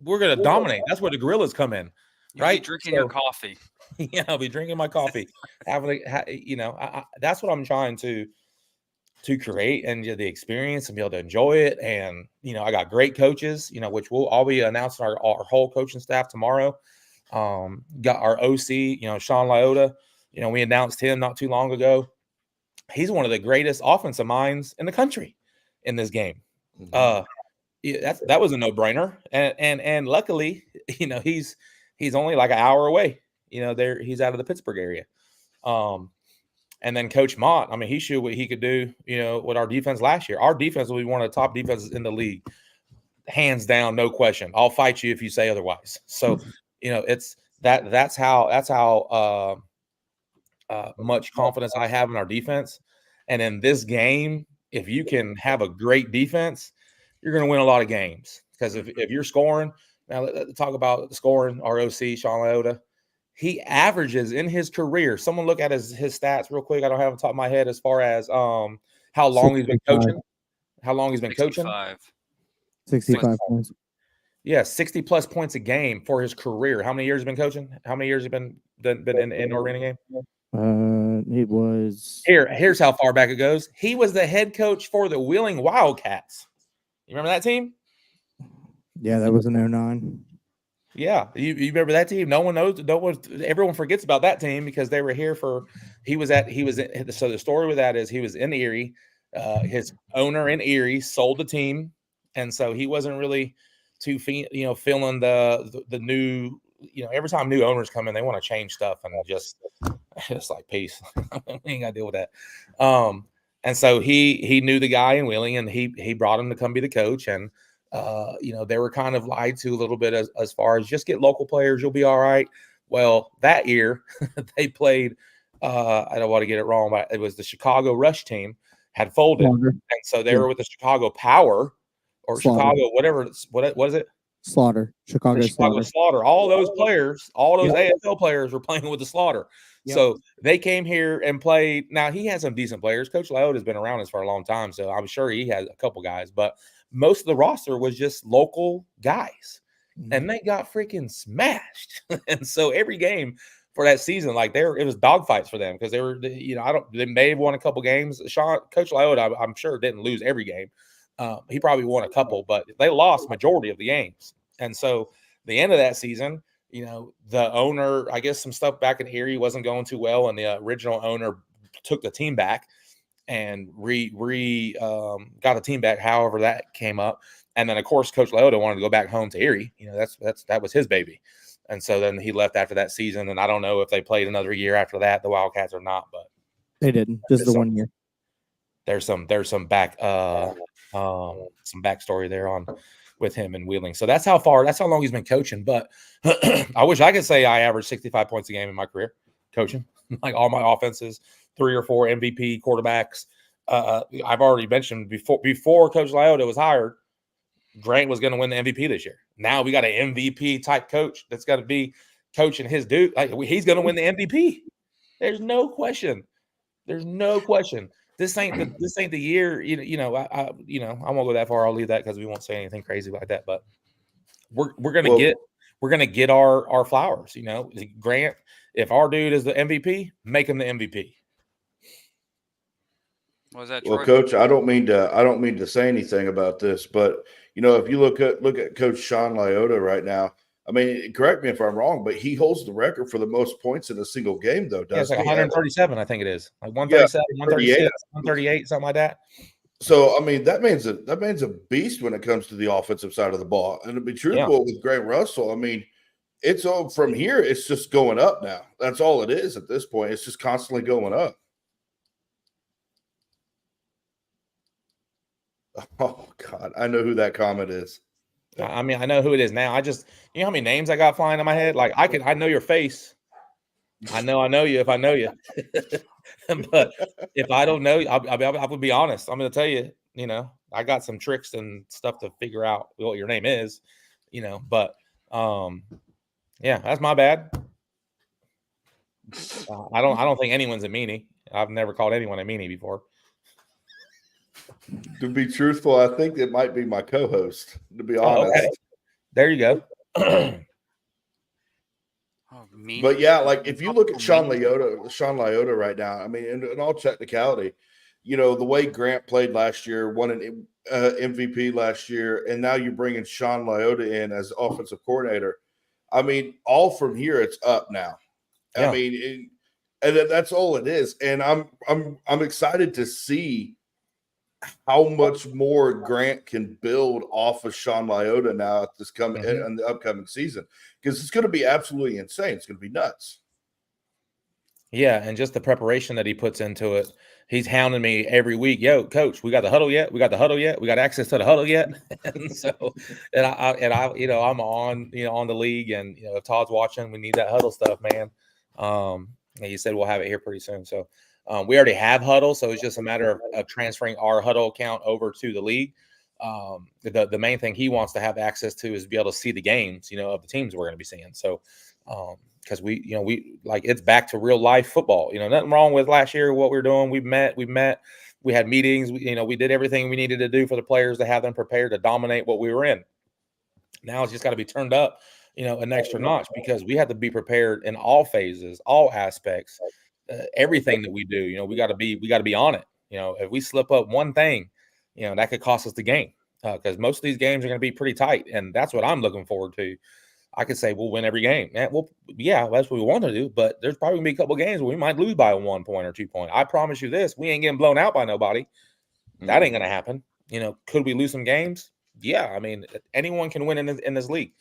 We're going to dominate. That's where the gorillas come in, right? You'll be drinking your coffee. Yeah, I'll be drinking my coffee. That's what I'm trying to create and the experience and be able to enjoy it. And, I got great coaches, which I'll be announcing our whole coaching staff tomorrow. Got our OC, Sean Lyotta, we announced him not too long ago. He's one of the greatest offensive minds in the country in this game. Mm-hmm. That was a no-brainer. And luckily, he's only like an hour away, he's out of the Pittsburgh area. And then Coach Mott, I mean, he showed what he could do, with our defense last year. Our defense will be one of the top defenses in the league, hands down, no question. I'll fight you if you say otherwise. So, it's that's how much confidence I have in our defense. And in this game, if you can have a great defense, you're going to win a lot of games. Because if you're scoring, now let's talk about the scoring. Our OC, Sean Lyotta. He averages in his career. Someone look at his stats real quick. I don't have on top of my head as far as how long he's been coaching. How long he's been 65. Coaching? 65 points. Yeah, 60 plus points a game for his career. How many years has he been coaching? How many years has he been in our arena game? It was here's how far back it goes. He was the head coach for the Wheeling Wildcats. You remember that team? Yeah, that was an 09. Yeah, you remember that team? No one knows. Everyone forgets about that team because they were here so the story with that is he was in Erie. His owner in Erie sold the team, and so he wasn't really too feeling the new. Every time new owners come in, they want to change stuff, and just like peace. We ain't got to deal with that. And so he knew the guy in Wheeling, and he brought him to come be the coach, and. They were kind of lied to a little bit as far as just get local players, you'll be all right. Well, that year they played, I don't want to get it wrong, but it was the Chicago Rush team had folded. Slaughter. And so they were with the Chicago Power or Slaughter. Chicago, whatever. What is it? Slaughter. Chicago Slaughter. All those players, all those AFL players were playing with the Slaughter. Yep. So they came here and played. Now, he had some decent players. Coach Lyotta has been around us for a long time, so I'm sure he has a couple guys, but most of the roster was just local guys, and they got freaking smashed. And so every game for that season, it was dogfights for them because they were, they may have won a couple games. Coach Lyotta, I'm sure didn't lose every game. He probably won a couple, but they lost majority of the games. And so the end of that season, the owner, I guess some stuff back in Erie wasn't going too well, and the original owner took the team back and got the team back, however that came up. And then, of course, Coach Lyotta wanted to go back home to Erie. That was his baby. And so then he left after that season. And I don't know if they played another year after that, the Wildcats, or not, but they didn't. Just the 1 year. There's some backstory there on with him and Wheeling. So that's how long he's been coaching. But I wish I could say I averaged 65 points a game in my career coaching, like all my offenses. 3 or 4 MVP quarterbacks. I've already mentioned before Coach Lyotta was hired, Grant was going to win the MVP this year. Now we got an MVP type coach that's got to be coaching his dude. He's going to win the MVP. There's no question. This ain't the year. I won't go that far. I'll leave that because we won't say anything crazy like that. But we're gonna get our flowers. Grant. If our dude is the MVP, make him the MVP. Was that Troy? Well, Coach, I don't mean to say anything about this, but if you look at Coach Sean Lyotta right now, I mean, correct me if I'm wrong, but he holds the record for the most points in a single game, though. It's like 137, I think it is. Like 137, 136, 138, something like that. So, I mean, that means a beast when it comes to the offensive side of the ball. And to be truthful with Grant Russell, I mean, it's all from here. It's just going up now. That's all it is at this point. It's just constantly going up. Oh God, I know who that comment is. I mean, I know who it is now. You know how many names I got flying in my head? Like I know your face. I know you if I know you. But if I don't know you, I would be honest. I'm going to tell you, I got some tricks and stuff to figure out what your name is, but yeah, that's my bad. I don't think anyone's a meanie. I've never called anyone a meanie before. To be truthful, I think it might be my co-host, to be honest. Okay. There you go. But yeah, like if you look at Sean Lyotta right now, I mean, in all technicality, the way Grant played last year, won an MVP last year, and now you're bringing Sean Lyotta in as offensive coordinator. I mean, all from here, it's up now. Yeah. I mean, and that's all it is. And I'm excited to see how much more Grant can build off of Sean Lyotta now at this in the upcoming season, because it's going to be absolutely insane. It's going to be nuts. Yeah, and just the preparation that he puts into it. He's hounding me every week. Yo, coach, we got the huddle yet? We got the huddle yet? We got access to the huddle yet? And so, and I'm on, on the league, and if Todd's watching, we need that huddle stuff, man. And he said we'll have it here pretty soon. So, we already have huddle, so it's just a matter of transferring our huddle account over to the league. The main thing he wants to have access to is be able to see the games, of the teams we're going to be seeing. So, because we like it's back to real life football. Nothing wrong with last year, what we were doing. We met, we had meetings, we did everything we needed to do for the players to have them prepared to dominate what we were in. Now it's just got to be turned up, an extra notch, because we have to be prepared in all phases, all aspects, everything that we do. We got to be on it. If we slip up one thing, that could cost us the game, because most of these games are going to be pretty tight, and that's what I'm looking forward to. I could say we'll win every game. Well, yeah, that's what we want to do. But there's probably going to be a couple of games where we might lose by 1 point or 2 points. I promise you this: we ain't getting blown out by nobody. That ain't going to happen. Could we lose some games? Yeah, I mean, anyone can win in this league.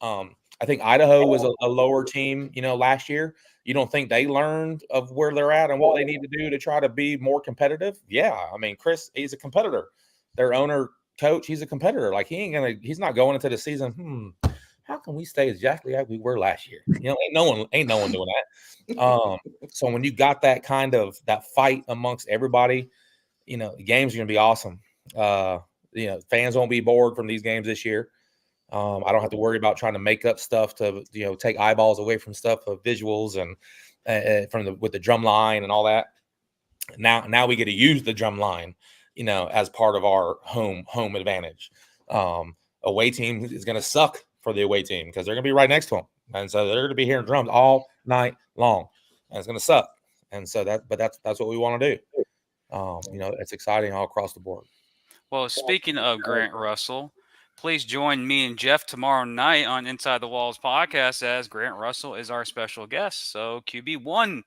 I think Idaho was a lower team, last year. You don't think they learned of where they're at and what they need to do to try to be more competitive? Yeah, I mean, Chris, he's a competitor. Their owner, coach, he's a competitor. Like he's not going into the season. How can we stay exactly like we were last year? Ain't no one doing that. So when you got that kind of that fight amongst everybody, the games are going to be awesome. Fans won't be bored from these games this year. I don't have to worry about trying to make up stuff to take eyeballs away from stuff of visuals and with the drum line and all that. Now we get to use the drum line, as part of our home advantage. Away team is going to suck for the away team because they're going to be right next to them, and so they're going to be hearing drums all night long, and it's going to suck. And so that's what we want to do. It's exciting all across the board. Well, speaking of Grant Russell, please join me and Jeff tomorrow night on Inside the Walls podcast, as Grant Russell is our special guest. So QB1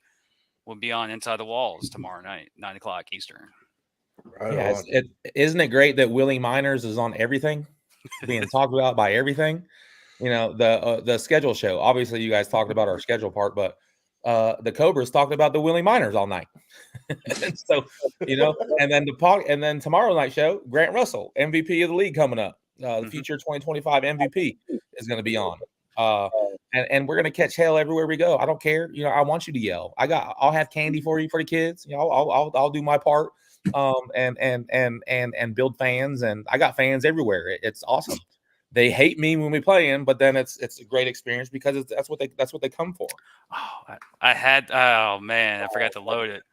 will be on Inside the Walls tomorrow night, 9:00 Eastern. Right. Yeah, isn't it great that Willie Miners is on everything, being talked about by everything? The schedule show. Obviously, you guys talked about our schedule part, but the Cobras talked about the Willie Miners all night. And so, and then tomorrow night show, Grant Russell, MVP of the league, coming up. The future 2025 MVP is going to be on. And we're going to catch hell everywhere we go. I don't care. I want you to yell. I'll have candy for you for the kids. I'll do my part. And build fans, and I got fans everywhere. It's awesome. They hate me when we play in, but then it's a great experience because that's what they come for. Oh, oh man, I forgot to load it.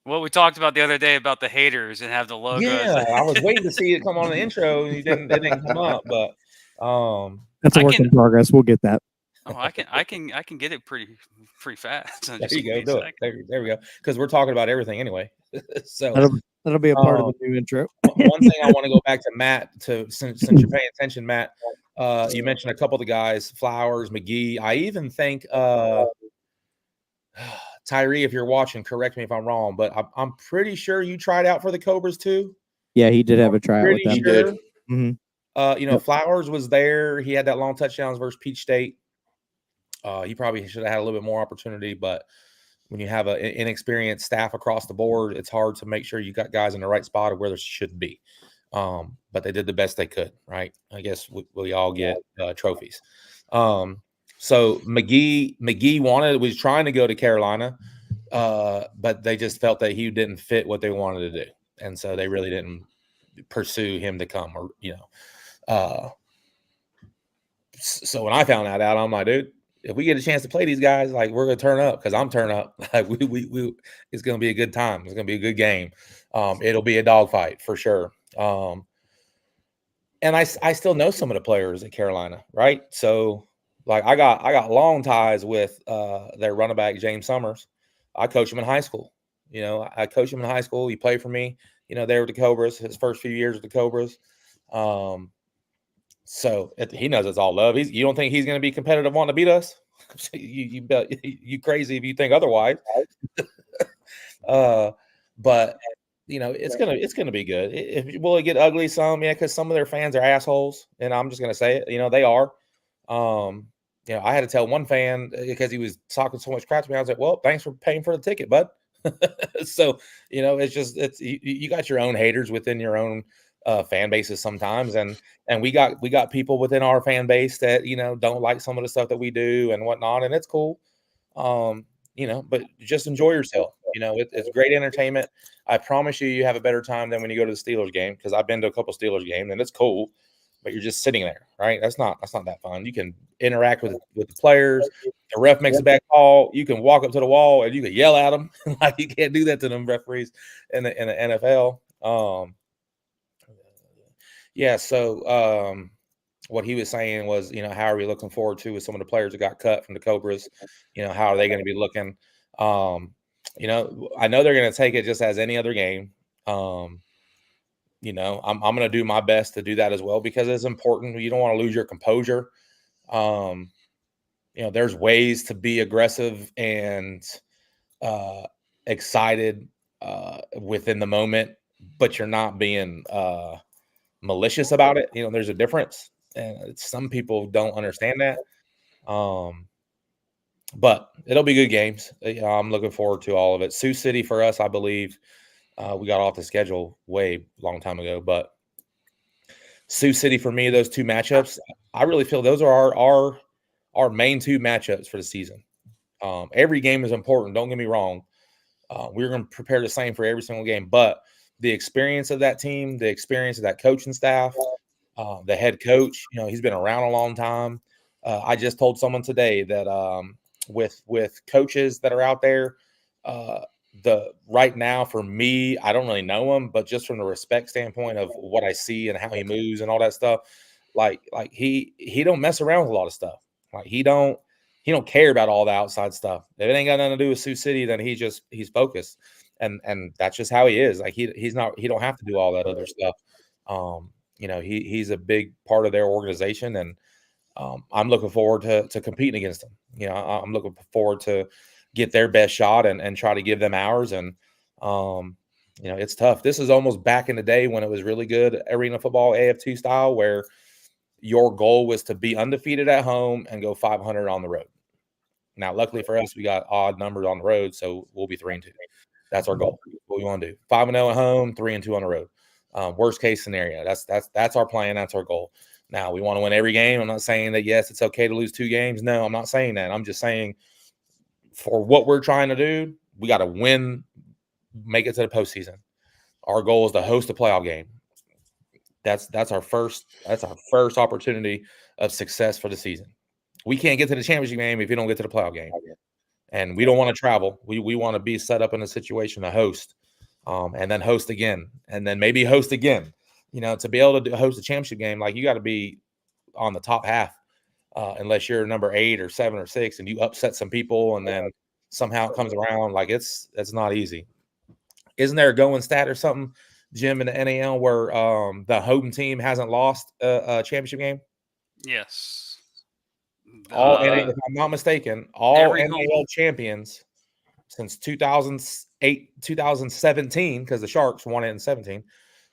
What we talked about the other day about the haters and have the logos. Yeah, I was waiting to see it come on the intro, and it didn't come up. But that's a work in progress. We'll get that. Oh, I can get it pretty fast. There you go. Do it. There we go. Because we're talking about everything anyway. So that'll be a part of the new intro. One thing I want to go back to Matt, since you're paying attention, Matt. You mentioned a couple of the guys, Flowers, McGee. I even think Tyree, if you're watching, correct me if I'm wrong, but I'm pretty sure you tried out for the Cobras too. Yeah, he did have a tryout with them. He did. Mm-hmm. Flowers was there. He had that long touchdowns versus Peach State. He probably should have had a little bit more opportunity, but when you have an inexperienced staff across the board, it's hard to make sure you got guys in the right spot of where they should be. But they did the best they could, right? I guess we all get trophies. So McGee was trying to go to Carolina, but they just felt that he didn't fit what they wanted to do, and so they really didn't pursue him to come, or so when I found that out, I'm like, dude, if we get a chance to play these guys, like, we're gonna turn up, because I'm turning up. Like, we it's gonna be a good time. It's gonna be a good game. It'll be a dogfight for sure. And I still know some of the players at Carolina, right? So, like, I got long ties with their running back James Summers. I coached him in high school. I coached him in high school. He played for me. There with the Cobras. His first few years with the Cobras. So he knows it's all love. You don't think he's going to be competitive, wanting to beat us? You crazy if you think otherwise. But it's gonna be good. Will it get ugly some? Yeah, because some of their fans are assholes, and I'm just gonna say it. They are. I had to tell one fan because he was talking so much crap to me. I was like, "Well, thanks for paying for the ticket, bud." So it's you got your own haters within your own fan bases sometimes, and we got people within our fan base that don't like some of the stuff that we do and whatnot, and it's cool. But just enjoy yourself. It's great entertainment. I promise you have a better time than when you go to the Steelers game, because I've been to a couple Steelers games and it's cool, but you're just sitting there, right? That's not that fun. You can interact with the players. The ref makes a bad call. You can walk up to the wall and you can yell at them. Like, you can't do that to them referees in the NFL. So what he was saying was, how are we looking forward to with some of the players that got cut from the Cobras? How are they going to be looking? I know they're going to take it just as any other game. I'm going to do my best to do that as well, because it's important. You don't want to lose your composure. There's ways to be aggressive and excited within the moment, but you're not being malicious about it. There's a difference, and some people don't understand that. But it'll be good games. I'm looking forward to all of it. Sioux City for us, I believe, we got off the schedule way long time ago, but Sioux City for me, those two matchups, I really feel those are our main two matchups for the season. Every game is important. Don't get me wrong. We're going to prepare the same for every single game, but the experience of that team, the experience of that coaching staff, the head coach, he's been around a long time. I just told someone today that with coaches that are out there, right now for me, I don't really know him, but just from the respect standpoint of what I see and how he moves and all that stuff, like he don't mess around with a lot of stuff. Like, he don't care about all the outside stuff. If it ain't got nothing to do with Sioux City, then he's focused, and that's just how he is. Like, he don't have to do all that other stuff. He's a big part of their organization, and I'm looking forward to competing against them. I'm looking forward to get their best shot and try to give them ours. And it's tough. This is almost back in the day when it was really good arena football, AF2 style, where your goal was to be undefeated at home and go 500 on the road. Now, luckily for us, we got odd numbers on the road, so we'll be 3-2. That's our goal. What we want to do: 5-0 at home, 3-2 on the road. Worst case scenario. That's our plan. That's our goal. Now, we want to win every game. I'm not saying that, yes, it's okay to lose 2 games. No, I'm not saying that. I'm just saying, for what we're trying to do, we got to win, make it to the postseason. Our goal is to host a playoff game. That's our first opportunity of success for the season. We can't get to the championship game if you don't get to the playoff game, and we don't want to travel. We want to be set up in a situation to host, and then host again, and then maybe host again. To be able to host a championship game, like, you got to be on the top half, unless you're number 8 or 7 or 6, and you upset some people, and then somehow it comes around. Like, it's not easy. Isn't there a going stat or something, Jim, in the NAL where the home team hasn't lost a championship game? Yes. If I'm not mistaken, all NAL champions since 2008, 2017, because the Sharks won it in 17.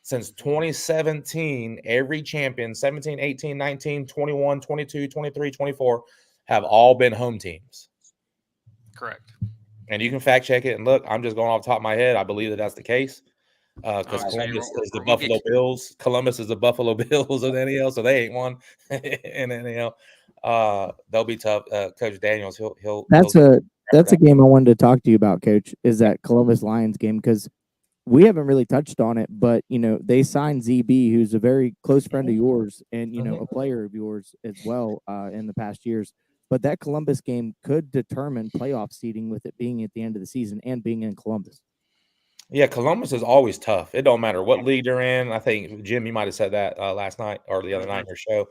Since 2017, every champion, 17, 18, 19, 21, 22, 23, 24, have all been home teams. Correct. And you can fact check it and look. I'm just going off the top of my head. I believe that that's the case. because I mean, Columbus is the we'll Buffalo get, Bills. Columbus is the Buffalo Bills of the NAL, so they ain't won in NAL. They'll be tough. Coach Daniels, he'll That's a game I wanted to talk to you about, Coach. Is that Columbus Lions game, because we haven't really touched on it, but they signed ZB, who's a very close friend of yours, and a player of yours as well in the past years. But that Columbus game could determine playoff seeding with it being at the end of the season and being in Columbus. Yeah, Columbus is always tough. It don't matter what league they're in. I think, Jim, you might have said that last night or the other night in your show.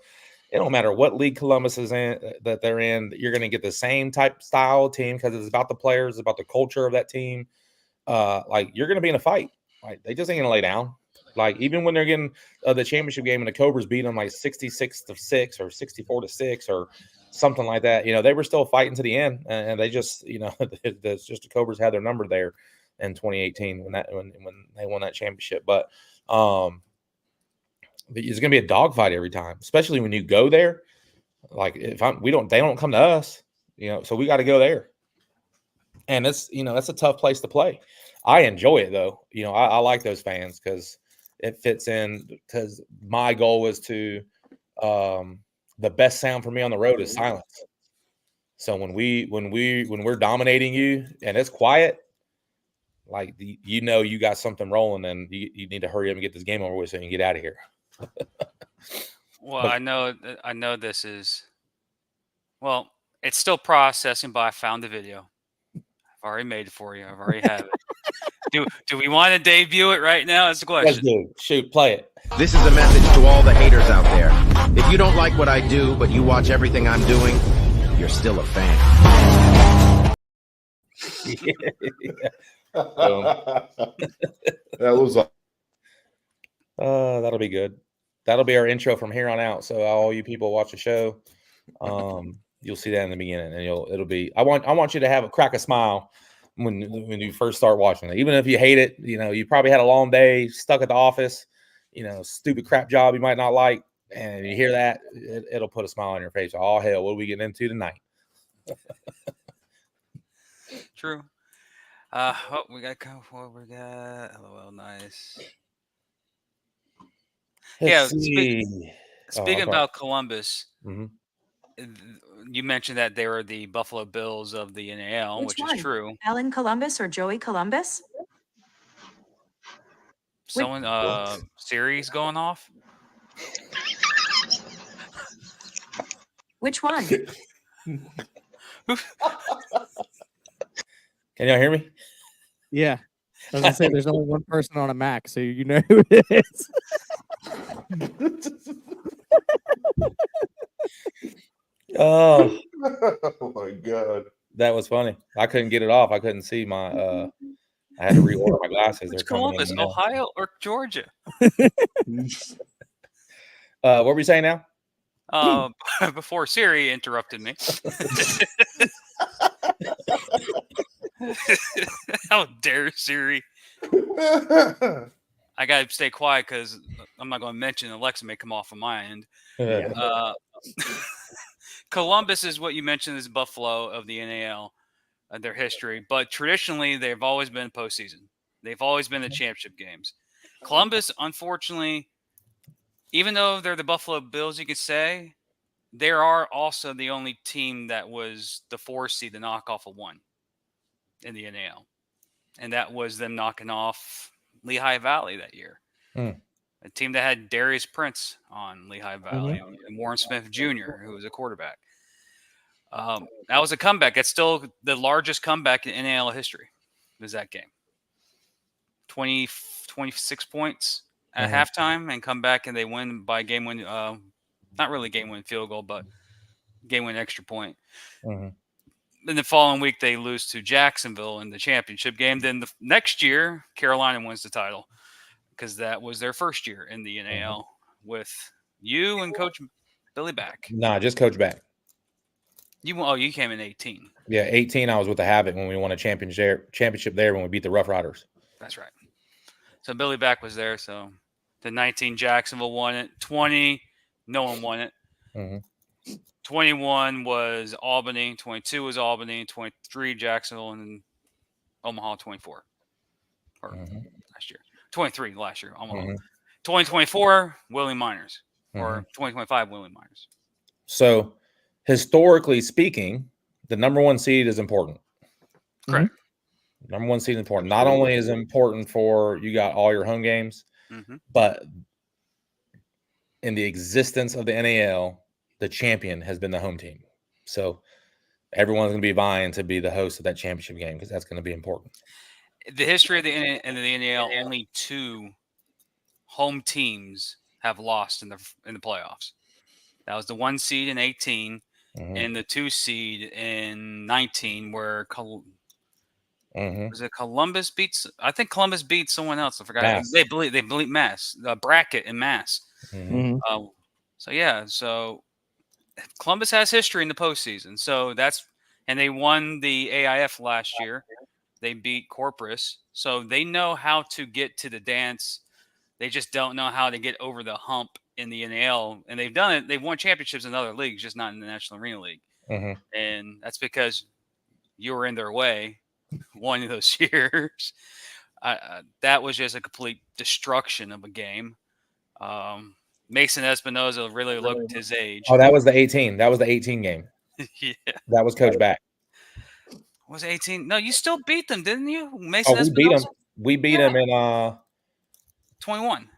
It don't matter what league Columbus is in that they're in. You're going to get the same type style team because it's about the players, it's about the culture of that team. Like you're going to be in a fight. Like they just ain't going to lay down. Like even when they're getting the championship game and the Cobras beat them like 66-6 or 64-6 or something like that, they were still fighting to the end, and they just, it's just the Cobras had their number there in 2018 when they won that championship. But it's going to be a dogfight every time, especially when you go there. Like they don't come to us, so we got to go there. And it's, that's a tough place to play. I enjoy it though. I like those fans because it fits in, because my goal is to, the best sound for me on the road is silence. So when we're dominating you and it's quiet, like you got something rolling, and you need to hurry up and get this game over with so you can get out of here. well, I know this is, well, it's still processing, but I found the video. I've already made it for you. I've already have it. Do we want to debut it right now? That's the question. Let's do. Shoot, play it. This is a message to all the haters out there. If you don't like what I do, but you watch everything I'm doing, you're still a fan. That was that'll be good. That'll be our intro from here on out. So all you people watch the show, you'll see that in the beginning, and it'll be. I want you to crack a smile when you first start watching it. Even if you hate it, you probably had a long day, stuck at the office, stupid crap job you might not like, and you hear that, it'll put a smile on your face. Oh hell, what are we getting into tonight? True. We got what we got. LOL, nice. Speaking about Columbus, you mentioned that they were the Buffalo Bills of the NAL, which is true. Alan Columbus or Joey Columbus? Someone Siri's going off. Which one? Can y'all hear me? Yeah. I was gonna say there's only one person on a Mac, so you know who it is. Oh my God. That was funny. I couldn't get it off. I couldn't see my I had to reorder my glasses. Which Columbus, Ohio or Georgia? What were we saying now? Before Siri interrupted me. How dare Siri? I gotta stay quiet because I'm not going to mention Alexa may come off on my end. Columbus is what you mentioned is Buffalo of the NAL, their history, but traditionally they've always been postseason. They've always been the championship games. Columbus, unfortunately, even though they're the Buffalo Bills, you could say, they are also the only team that was the 4 seed, the knockoff of 1 in the NAL. And that was them knocking off Lehigh Valley that year. A team that had Darius Prince on Lehigh Valley and Warren Smith Jr., who was a quarterback. That was a comeback. That's still the largest comeback in NAL history. Was that game. 26 points at halftime and come back and they win by game win. Not really game win field goal, but game win extra point. Then the following week they lose to Jacksonville in the championship game. Then the next year Carolina wins the title because that was their first year in the NAL with you and Coach Billy Back. Nah, just Coach Back. You came in 18. Yeah, 18. I was with the Havoc when we won a championship there when we beat the Rough Riders. That's right. So Billy Back was there. So the 19 Jacksonville won it. 20, no one won it. 21 was Albany. 22 was Albany. 23 Jacksonville, and then Omaha 24 last year. 23 last year. Almost. Mhm. 2024, Willie Miners. Or Mhm. 2025, Willie Miners. So, historically speaking, the number one seed is important. Correct. Number one seed is important. Not only is it important for you got all your home games, but in the existence of the NAL, the champion has been the home team. So everyone's going to be vying to be the host of that championship game because that's going to be important. The history of the NAL, only 2 home teams have lost in the playoffs. That was the 1 seed in 18 and the 2 seed in 19, where was it Columbus beats? I think Columbus beat someone else. I forgot. Mass. They beat Mass. The bracket in Mass. So yeah, so Columbus has history in the postseason. So and they won the AIF last year. They beat Corpus, so they know how to get to the dance. They just don't know how to get over the hump in the NAL, and they've done it. They've won championships in other leagues, just not in the National Arena League. And that's because you were in their way one of those years. That was just a complete destruction of a game. Mason Espinoza really looked his age. Oh, that was the 18. That was the 18 game. Yeah. That was Coach Back. Was 18? No, you still beat them, didn't you? Oh, Mason we beat Espinoza? them. We beat them in 21.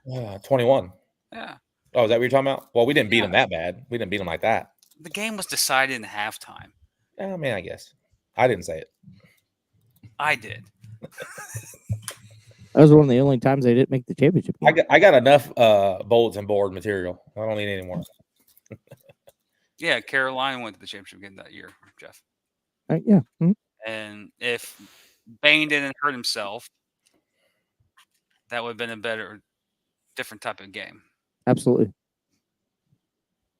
21. Yeah. Oh, is that what you're talking about? Well, we didn't beat them that bad. We didn't beat them like that. The game was decided in halftime. I mean, I guess. I didn't say it. I did. That was one of the only times they didn't make the championship game. I got enough bulletin board material. I don't need any more. Yeah, Carolina went to the championship game that year, Jeff. Yeah. And if Bain didn't hurt himself, that would have been a different type of game. Absolutely.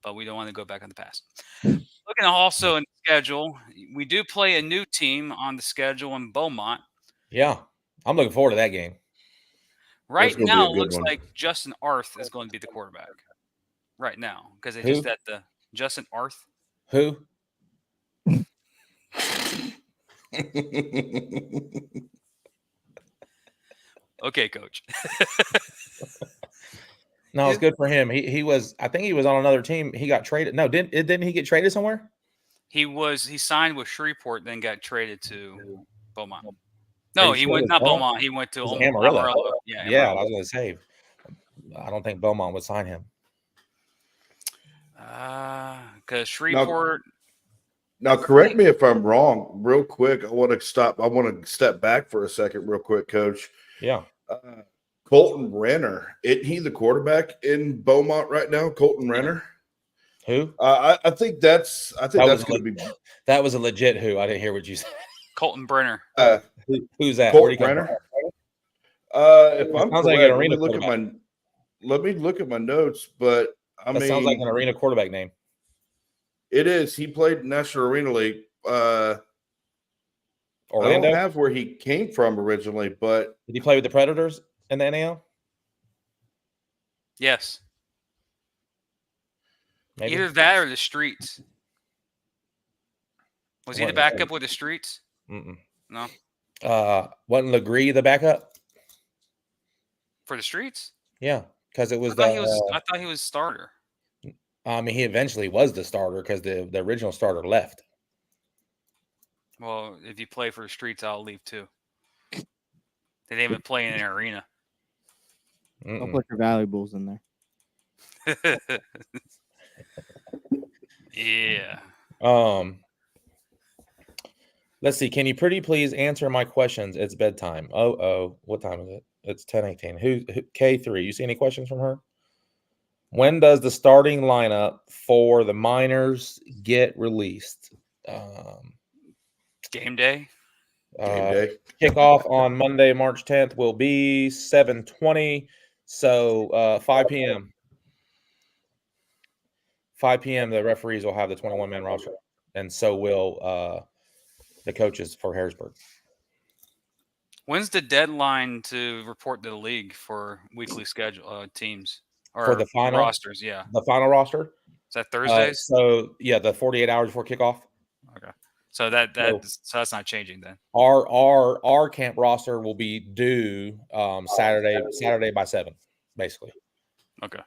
But we don't want to go back in the past. Looking also in the schedule, we do play a new team on the schedule in Beaumont. Yeah, I'm looking forward to that game. Right now, it looks like Justin Arth is going to be the quarterback. Right now, because they just had the Justin Arth. Who? Okay, coach. No, it's good for him. He was. I think he was on another team. He got traded. No, didn't he get traded somewhere? He signed with Shreveport, then got traded to Beaumont. No, he went not Beaumont. He went to Amarillo. Yeah, I was going to say. I don't think Beaumont would sign him. Because Shreveport. Now, correct me if I'm wrong, real quick. I want to step back for a second, real quick, Coach. Yeah. Colton Renner, isn't he the quarterback in Beaumont right now? Colton Renner. Who? I think that's going to be. That was a legit who. I didn't hear what you said. Colton Brenner. Who's that? Colton Renner. If I'm sounds correct, like an arena let me look at my notes, but I mean, sounds like an arena quarterback name. It is. He played National Arena League. Orlando? I don't have where he came from originally, but did he play with the Predators in the NAL? Yes. Maybe. Either that or the Streets. Was he the backup with the Streets? No. Wasn't Legree the backup for the Streets? Yeah, because it was. I thought he was starter. I mean, he eventually was the starter because the original starter left. Well, if you play for the Streets, I'll leave too. They didn't even play in an arena. Don't put your valuables in there. Yeah. Let's see. Can you pretty please answer my questions? It's bedtime. Oh, what time is it? It's 10:18. Who K3? You see any questions from her? When does the starting lineup for the Miners get released? Game day. Kickoff on Monday, March 10th will be 7:20. So 5 p.m. 5 p.m. the referees will have the 21-man roster, and so will the coaches for Harrisburg. When's the deadline to report to the league for weekly schedule teams or for the final rosters? Yeah, the final roster. Is that Thursdays? So yeah, the 48 hours before kickoff. Okay. So that's not changing then. Our camp roster will be due Saturday by 7, basically. Okay.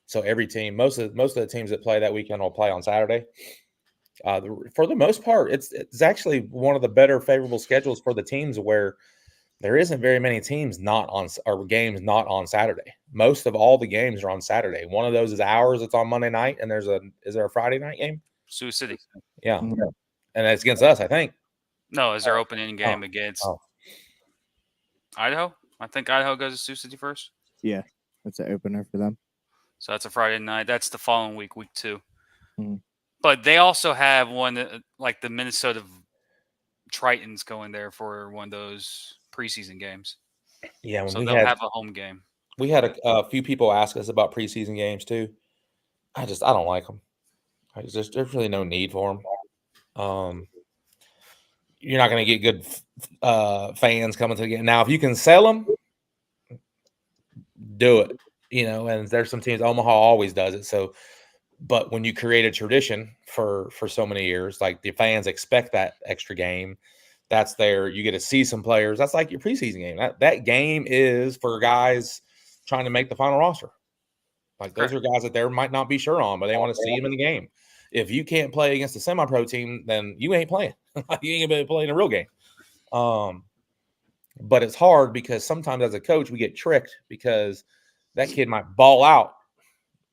So every team, most of the teams that play that weekend will play on Saturday. For the most part, it's actually one of the better favorable schedules for the teams where there isn't very many teams games not on Saturday. Most of all the games are on Saturday. One of those is ours. It's on Monday night, and is there a Friday night game? Sioux City. Yeah, and it's against us, I think. No, is their opening game against Idaho? I think Idaho goes to Sioux City first. Yeah, that's an opener for them. So that's a Friday night. That's the following week 2. Mhm. But they also have one like the Minnesota Tritons going there for one of those preseason games. Yeah, so they'll have a home game. We had a few people ask us about preseason games too. I don't like them. There's really no need for them. You're not going to get good fans coming to the game. Now, if you can sell them, do it. And there's some teams. Omaha always does it. So, but when you create a tradition for so many years, like the fans expect that extra game, that's there. You get to see some players. That's like your preseason game. That game is for guys trying to make the final roster. Like those are guys that there might not be sure on, but they want to see them in the game. If you can't play against a semi-pro team, then you ain't playing. You ain't gonna be playing a real game. But it's hard because sometimes as a coach, we get tricked because that kid might ball out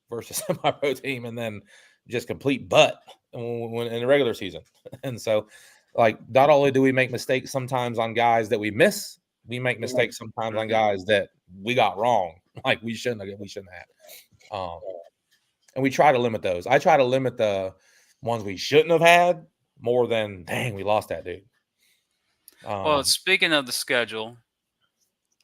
versus a semi-pro team and then just complete butt when in the regular season. And so, like, not only do we make mistakes sometimes on guys that we miss, we make mistakes sometimes on guys that we got wrong. Like we shouldn't have. And we try to limit those. I try to limit the ones we shouldn't have had more than, dang, we lost that dude. Well, speaking of the schedule,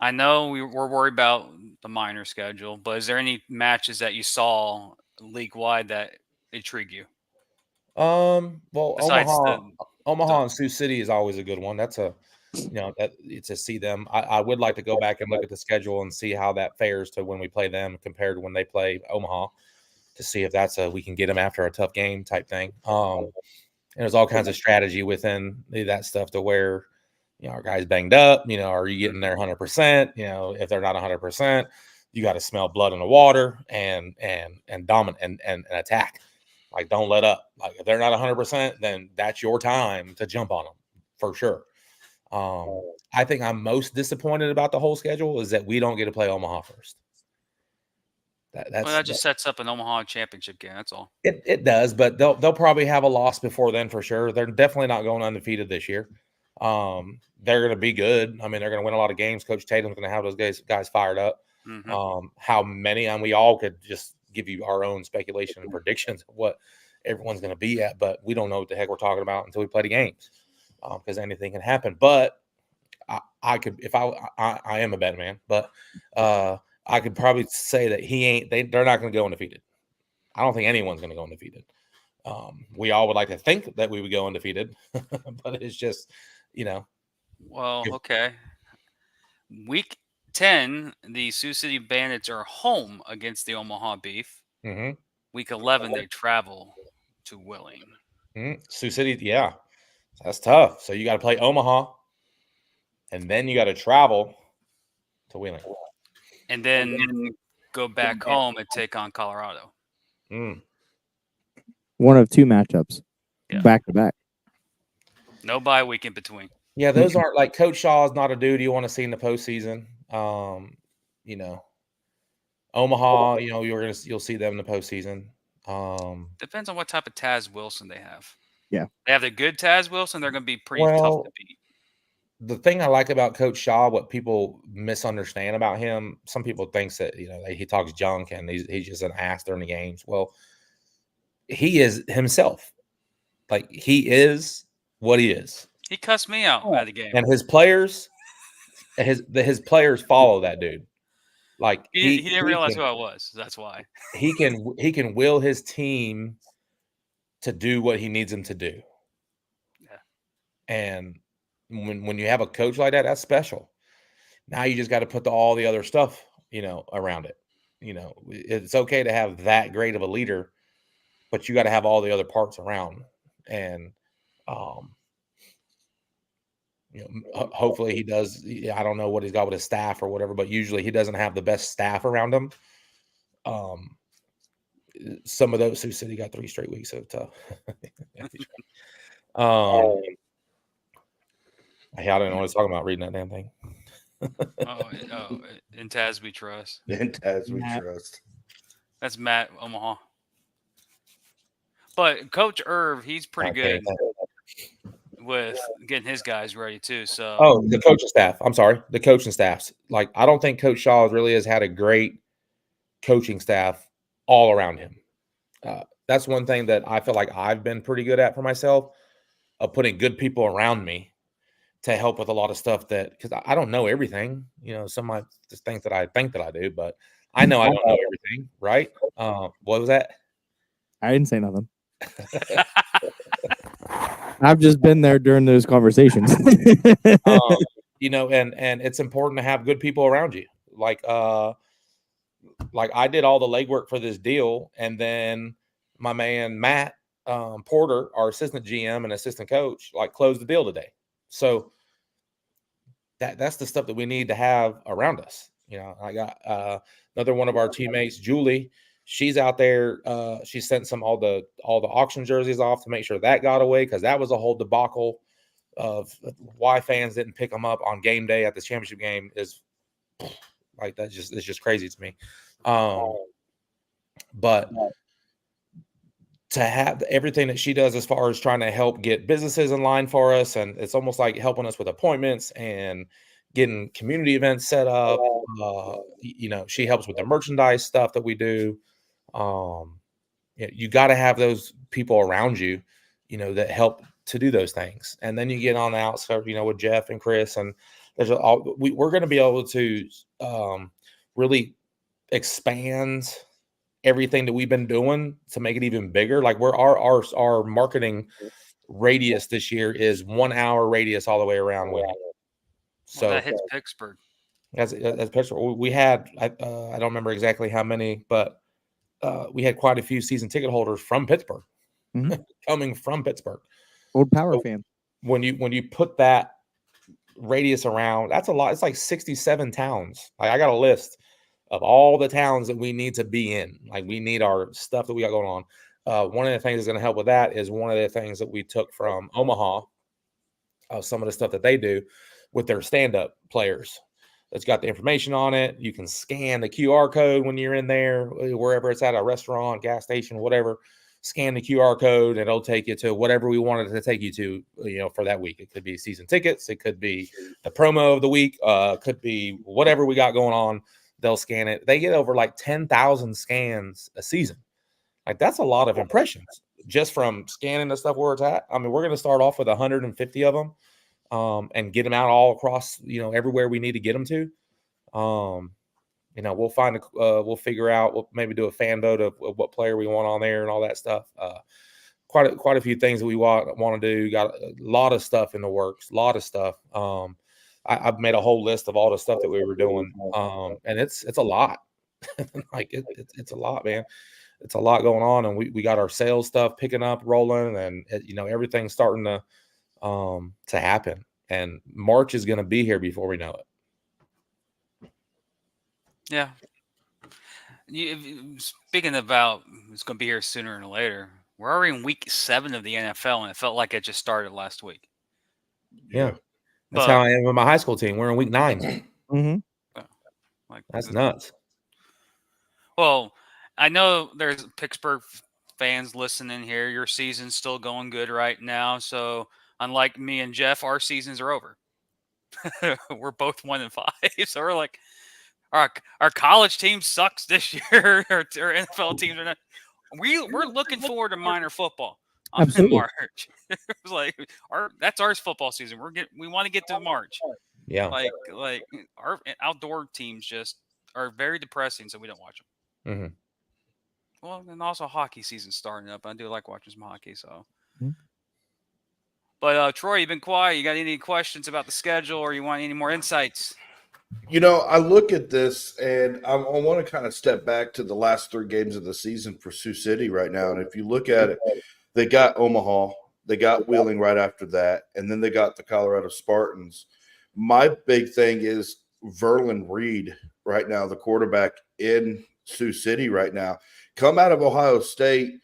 I know we're worried about the minor schedule, but is there any matches that you saw league-wide that intrigue you? Well, Besides Omaha and Sioux City is always a good one. That's to see them. I would like to go back and look at the schedule and see how that fares to when we play them compared to when they play Omaha, to see if that's we can get them after a tough game type thing. And there's all kinds of strategy within that stuff to where, our guys banged up, are you getting there 100%? If they're not 100%, you got to smell blood in the water and dominate and attack. Like, don't let up. Like, if they're not 100%, then that's your time to jump on them for sure. I think I'm most disappointed about the whole schedule is that we don't get to play Omaha first. That just sets up an Omaha championship game. That's all. It does, but they'll probably have a loss before then for sure. They're definitely not going undefeated this year. They're going to be good. I mean, they're going to win a lot of games. Coach Tatum's going to have those guys fired up. Mm-hmm. How many? And we all could just give you our own speculation and predictions of what everyone's going to be at, but we don't know what the heck we're talking about until we play the games, because anything can happen. But I could, if I am a bad man, but I could probably say that they're not going to go undefeated. I don't think anyone's going to go undefeated. We all would like to think that we would go undefeated, but it's just, Well, okay. Week 10, the Sioux City Bandits are home against the Omaha Beef. Mm-hmm. Week 11, they travel to Willing. Sioux City, yeah, that's tough. So you got to play Omaha, and then you got to travel to Wheeling, and then go back home and take on Colorado. One of two matchups, back to back. No bye week in between. Yeah, those aren't like Coach Shaw is not a dude you want to see in the postseason. Omaha, you'll see them in the postseason. Depends on what type of Taz Wilson they have. Yeah, they have the good Taz Wilson. They're going to be pretty tough to beat. The thing I like about Coach Shaw, what people misunderstand about him, some people thinks that he talks junk and he's just an ass during the games. Well, he is himself. Like, he is what he is. He cussed me out at the game, and his players, his players follow that dude. Like, he didn't realize who I was. That's why he can will his team to do what he needs them to do. Yeah, and when you have a coach like that, that's special. Now you just got to put all the other stuff, around it. It's okay to have that great of a leader, but you got to have all the other parts around. And Hopefully he does. I don't know what he's got with his staff or whatever, but usually he doesn't have the best staff around him. Some of those who said he got 3 straight weeks of tough. I don't know what he's talking about reading that damn thing. In Taz we trust. In Taz we trust. That's Matt Omaha. But Coach Irv, he's pretty good with getting his guys ready too. So the coaching staff. I'm sorry, the coaching staffs. Like, I don't think Coach Shaw really has had a great coaching staff all around him. That's one thing that I feel like I've been pretty good at for myself, of putting good people around me to help with a lot of stuff, that because I don't know everything. Some of the things that I think that I do, but I know I don't know everything, right? What was that? I didn't say nothing. I've just been there during those conversations. And it's important to have good people around you. Like I did all the legwork for this deal, and then my man Matt Porter, our assistant GM and assistant coach, closed the deal today. So that's the stuff that we need to have around us. I got another one of our teammates, Julie. She's out there. She sent all the auction jerseys off to make sure that got away, because that was a whole debacle of why fans didn't pick them up on game day at the championship game. Is like, it's just crazy to me. But to have everything that she does as far as trying to help get businesses in line for us, and it's almost like helping us with appointments and getting community events set up. She helps with the merchandise stuff that we do. You got to have those people around you, that help to do those things. And then you get on the outskirts, with Jeff and Chris, and we're going to be able to really expand everything that we've been doing to make it even bigger. Like, our marketing radius this year is 1 hour radius all the way around Winnie. So that hits Pittsburgh. That's Pittsburgh. We had I don't remember exactly how many, but we had quite a few season ticket holders from Pittsburgh, coming from Pittsburgh. Old Power fan. When you put that radius around, that's a lot. It's like 67 towns. I got a list of all the towns that we need to be in. Like, we need our stuff that we got going on. One of the things that's going to help with that is one of the things that we took from Omaha, some of the stuff that they do with their stand-up players. It's got the information on it. You can scan the QR code when you're in there, wherever it's at, a restaurant, gas station, whatever. Scan the QR code, and it'll take you to whatever we wanted to take you to, for that week. It could be season tickets. It could be the promo of the week. Could be whatever we got going on. They'll scan it. They get over 10,000 scans a season. That's a lot of impressions just from scanning the stuff where it's at. I mean, we're going to start off with 150 of them. And get them out all across, everywhere we need to get them to. We'll figure out, we'll maybe do a fan vote of what player we want on there and all that stuff. Quite a few things that we want to do. Got a lot of stuff in the works, a lot of stuff. I've made a whole list of all the stuff that we were doing. And it's a lot. It's a lot, man. It's a lot going on, and we got our sales stuff picking up, rolling, and everything's starting to happen. And March is going to be here before we know it. Yeah. Speaking about it's going to be here sooner than later, we're already in week 7 of the NFL, and it felt like it just started last week. Yeah. That's how I am with my high school team. We're in week 9. That's nuts. Well, I know there's Pittsburgh fans listening here. Your season's still going good right now. So unlike me and Jeff, our seasons are over. We're both 1-5. So we're like, our college team sucks this year. Our NFL teams are not. We're looking forward to minor football in March. It's like that's our football season. We want to get to March. Yeah. Like our outdoor teams just are very depressing, so we don't watch them. Mm-hmm. Well, and also hockey season starting up. I do like watching some hockey. So. Mm-hmm. But Troy, you've been quiet. You got any questions about the schedule, or you want any more insights? I look at this, and I want to kind of step back to the last 3 games of the season for Sioux City right now. And if you look at it, they got Omaha, They got Wheeling right after that, and then they got the Colorado Spartans. My big thing is Verlin Reed right now, the quarterback in Sioux City right now, come out of Ohio State.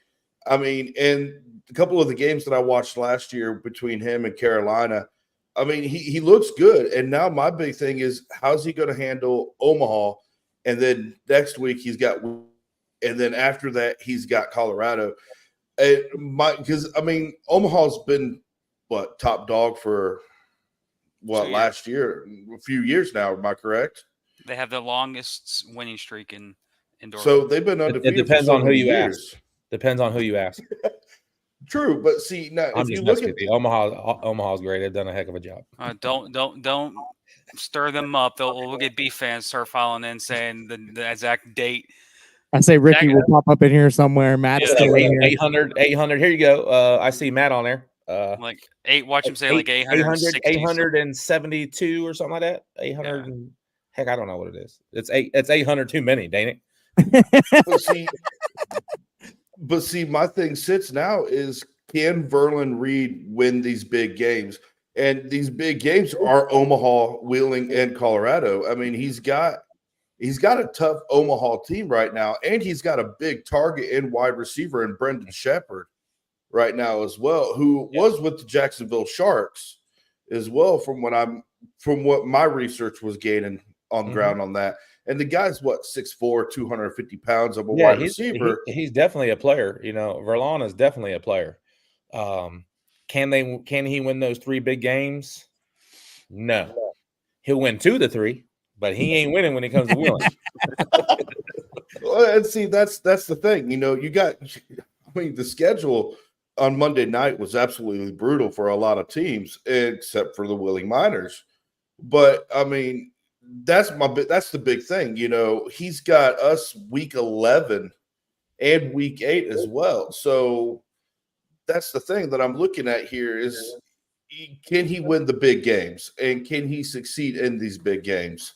I mean, and a couple of the games that I watched last year between him and Carolina, I mean, he looks good. And now my big thing is how's he going to handle Omaha? And then next week he's got, and then after that he's got Colorado. Because I mean, Omaha's been top dog for last year, a few years now. Am I correct? They have the longest winning streak in indoor. So they've been undefeated. It depends for so on who many you years. ask. Depends on who you ask. True, but see now I'm if you just look messing at with you. Omaha's great. They've done a heck of a job. Don't stir them up. We'll get B fans start filing in saying the exact date. I say Ricky will pop up in here somewhere. Matt's still in here. 800. Here you go. I see Matt on there. Like watch him say like 860. 872 or something like that. 800. Yeah. Heck, I don't know what it is. It's 800 too many, dang it. But see, my thing sits now is can Verlin Reed win these big games? And these big games are Omaha, Wheeling, and Colorado. I mean, he's got a tough Omaha team right now, and he's got a big target and wide receiver in Brendan Shepard right now as well, who was with the Jacksonville Sharks as well, from what my research was gaining on ground on that. And the guy's 6'4", 250 pounds of a wide receiver. He's definitely a player. You know, Verlon is definitely a player. Can he win those 3 big games? No. He'll win 2 of the 3, but he ain't winning when it comes to Wheeling. Well, and see, that's the thing. You know, the schedule on Monday night was absolutely brutal for a lot of teams, except for the Wheeling Miners. But I mean, that's the big thing. You know, he's got us week 11 and week 8 as well. So that's the thing that I'm looking at here is can he win the big games and can he succeed in these big games?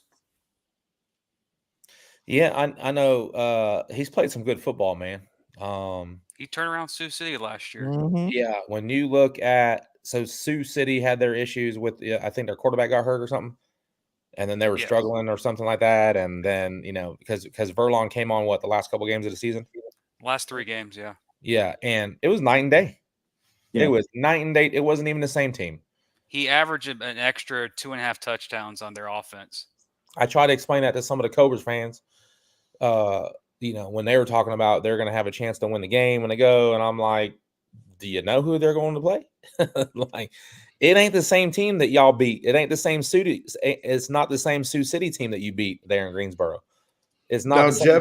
Yeah, I know. He's played some good football, man. He turned around Sioux City last year. Mhm. Yeah, when you look at Sioux City had their issues with I think their quarterback got hurt or something, and then they were struggling or something like that, and then because Verlon came on the last couple games of the season, Last 3 games, yeah. Yeah, and it was night and day. Yeah. It was night and day. It wasn't even the same team. He averaged an extra 2.5 touchdowns on their offense. I try to explain that to some of the Cobras fans. When they were talking about they're going to have a chance to win the game when they go, and I'm like, do you know who they're going to play? Like, it ain't the same team that y'all beat. It ain't the same It's not the same Sioux City team that you beat there in Greensboro. It's not. Now,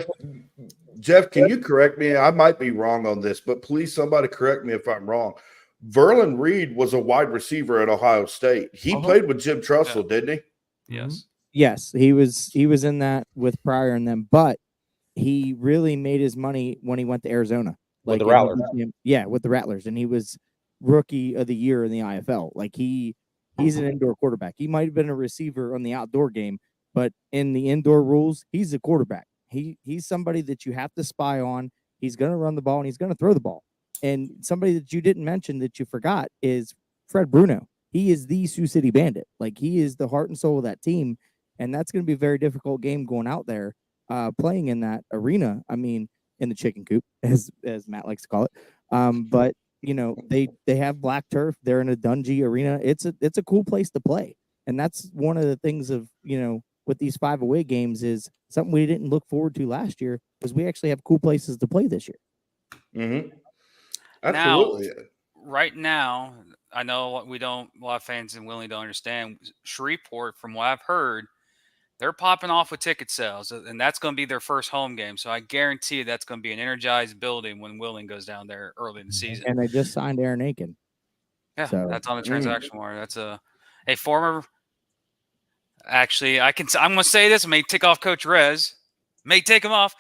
Jeff, can you correct me? I might be wrong on this, but please, somebody correct me if I'm wrong. Verlin Reed was a wide receiver at Ohio State. He played with Jim Trussell, didn't he? Yes. Yes, he was in that with Pryor and them, but he really made his money when he went to Arizona. With the Rattlers. With the Rattlers, and he was rookie of the year in the IFL. Like he's an indoor quarterback. He might have been a receiver on the outdoor game, but in the indoor rules, he's a quarterback. He's somebody that you have to spy on. He's going to run the ball and he's going to throw the ball. And somebody that you didn't mention that you forgot is Fred Bruno. He is the Sioux City Bandit. Like he is the heart and soul of that team. And that's going to be a very difficult game going out there, playing in that arena. I mean, in the chicken coop, as Matt likes to call it. But they have black turf. They're in a Dungy arena. It's a cool place to play. And that's one of the things of, with these 5 away games is something we didn't look forward to last year because we actually have cool places to play this year. Mm-hmm. Absolutely. Now, right now, I know a lot of fans in Wheeling don't understand. Shreveport, from what I've heard, they're popping off with ticket sales, and that's going to be their first home game. So I guarantee that's going to be an energized building when Wheeling goes down there early in the season. And they just signed Aaron Aiken. Yeah, so, that's on the transaction wire. That's a former. Actually, I'm going to say this. I may tick off Coach Rez. May take him off.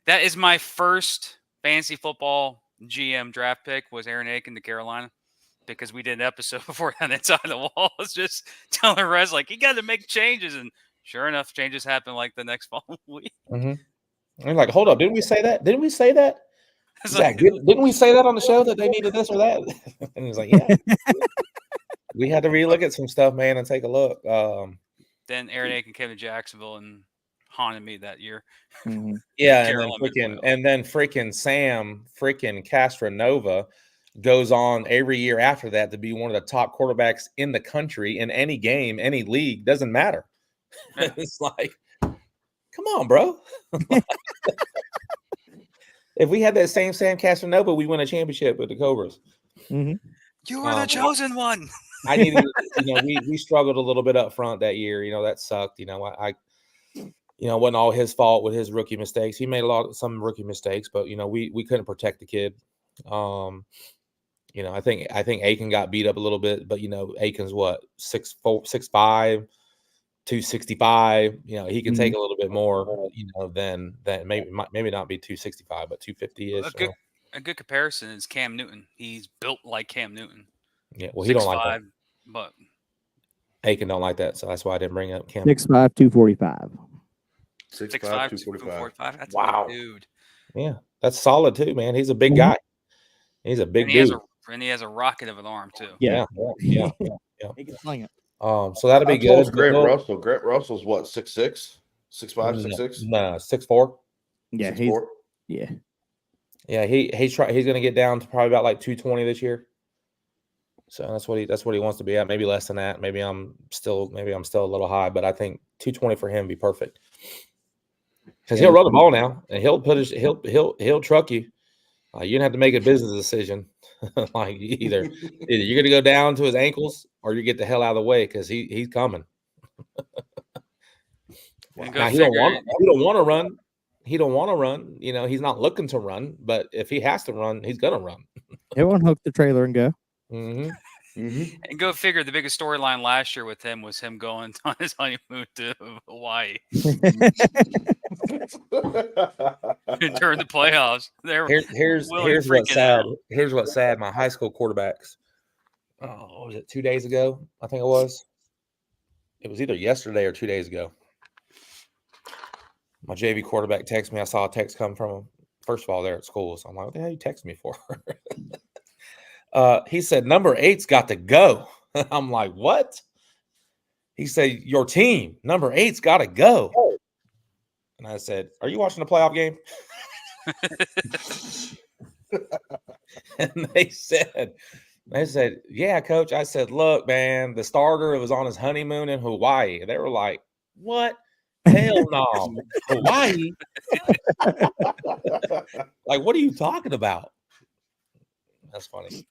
That is my first fantasy football GM draft pick was Aaron Aiken to Carolina, because we did an episode before that Inside the Wall. I was just telling Rez, like, you got to make changes. And sure enough, changes happen like the next following week. Mm-hmm. I'm like, hold up. Didn't we say that? It's Zach, like, didn't we say that on the show that they needed this or that? And he's like, yeah. We had to relook at some stuff, man, and take a look. then Aaron Aiken came to Jacksonville and haunted me that year. Mhm. Yeah, Carolina and then freaking Sam freaking Castronova goes on every year after that to be one of the top quarterbacks in the country in any game, any league, doesn't matter. Yeah. It's like, come on, bro. If we had that same Sam Castronova, we win a championship with the Cobras. Mhm. You were the chosen one. I needed, we struggled a little bit up front that year. That sucked. I wasn't all his fault with his rookie mistakes. He made some rookie mistakes, but we couldn't protect the kid. I think Aiken got beat up a little bit, but Aiken's what 6'4", 6'5", 265. He can take a little bit more, than maybe not be 265, but 250-ish. A good comparison is Cam Newton. He's built like Cam Newton. Yeah, well, he don't like that. But Aiken don't like that, so that's why I didn't bring up Cam. 6'5", 245. 6'5", 245. 245. That's Wow. a big dude. Yeah, that's solid too, man. He's a big guy. He's a big dude. And he has a rocket of an arm too. Yeah. He can sling it. So that'll be How good. tall is Grant Russell? Grant Russell's what, 6'6", 6'5", 6'6"? No, 6'4". Yeah, 6'4"? Yeah, he's going to get down to probably about like 220 this year. So that's what he wants to be at. Maybe less than that. Maybe I'm still a little high, but I think 220 for him would be perfect. Because he'll run the ball now, and he'll truck you. You don't have to make a business decision. Like either you're going to go down to his ankles, or you get the hell out of the way because he's coming. Now he don't want to run. He don't want to run. He's not looking to run, but if he has to run, he's gonna run. He'll unhook the trailer and go. Mm-hmm. Mm-hmm. And go figure, the biggest storyline last year with him was him going on his honeymoon to Hawaii during the playoffs. Here's what's sad. Here's what's sad. My high school quarterbacks. Oh, was it 2 days ago? I think it was. It was either yesterday or 2 days ago. My JV quarterback texted me. I saw a text come from him. First of all, they're at school. So I'm like, what the hell you text me for? He said, number 8's got to go. I'm like, what? He said, your team, number 8's got to go. And I said, are you watching the playoff game? And they said, yeah, coach. I said, look, man, the starter was on his honeymoon in Hawaii. They were like, what? Hell no. Hawaii? Like, what are you talking about? That's funny.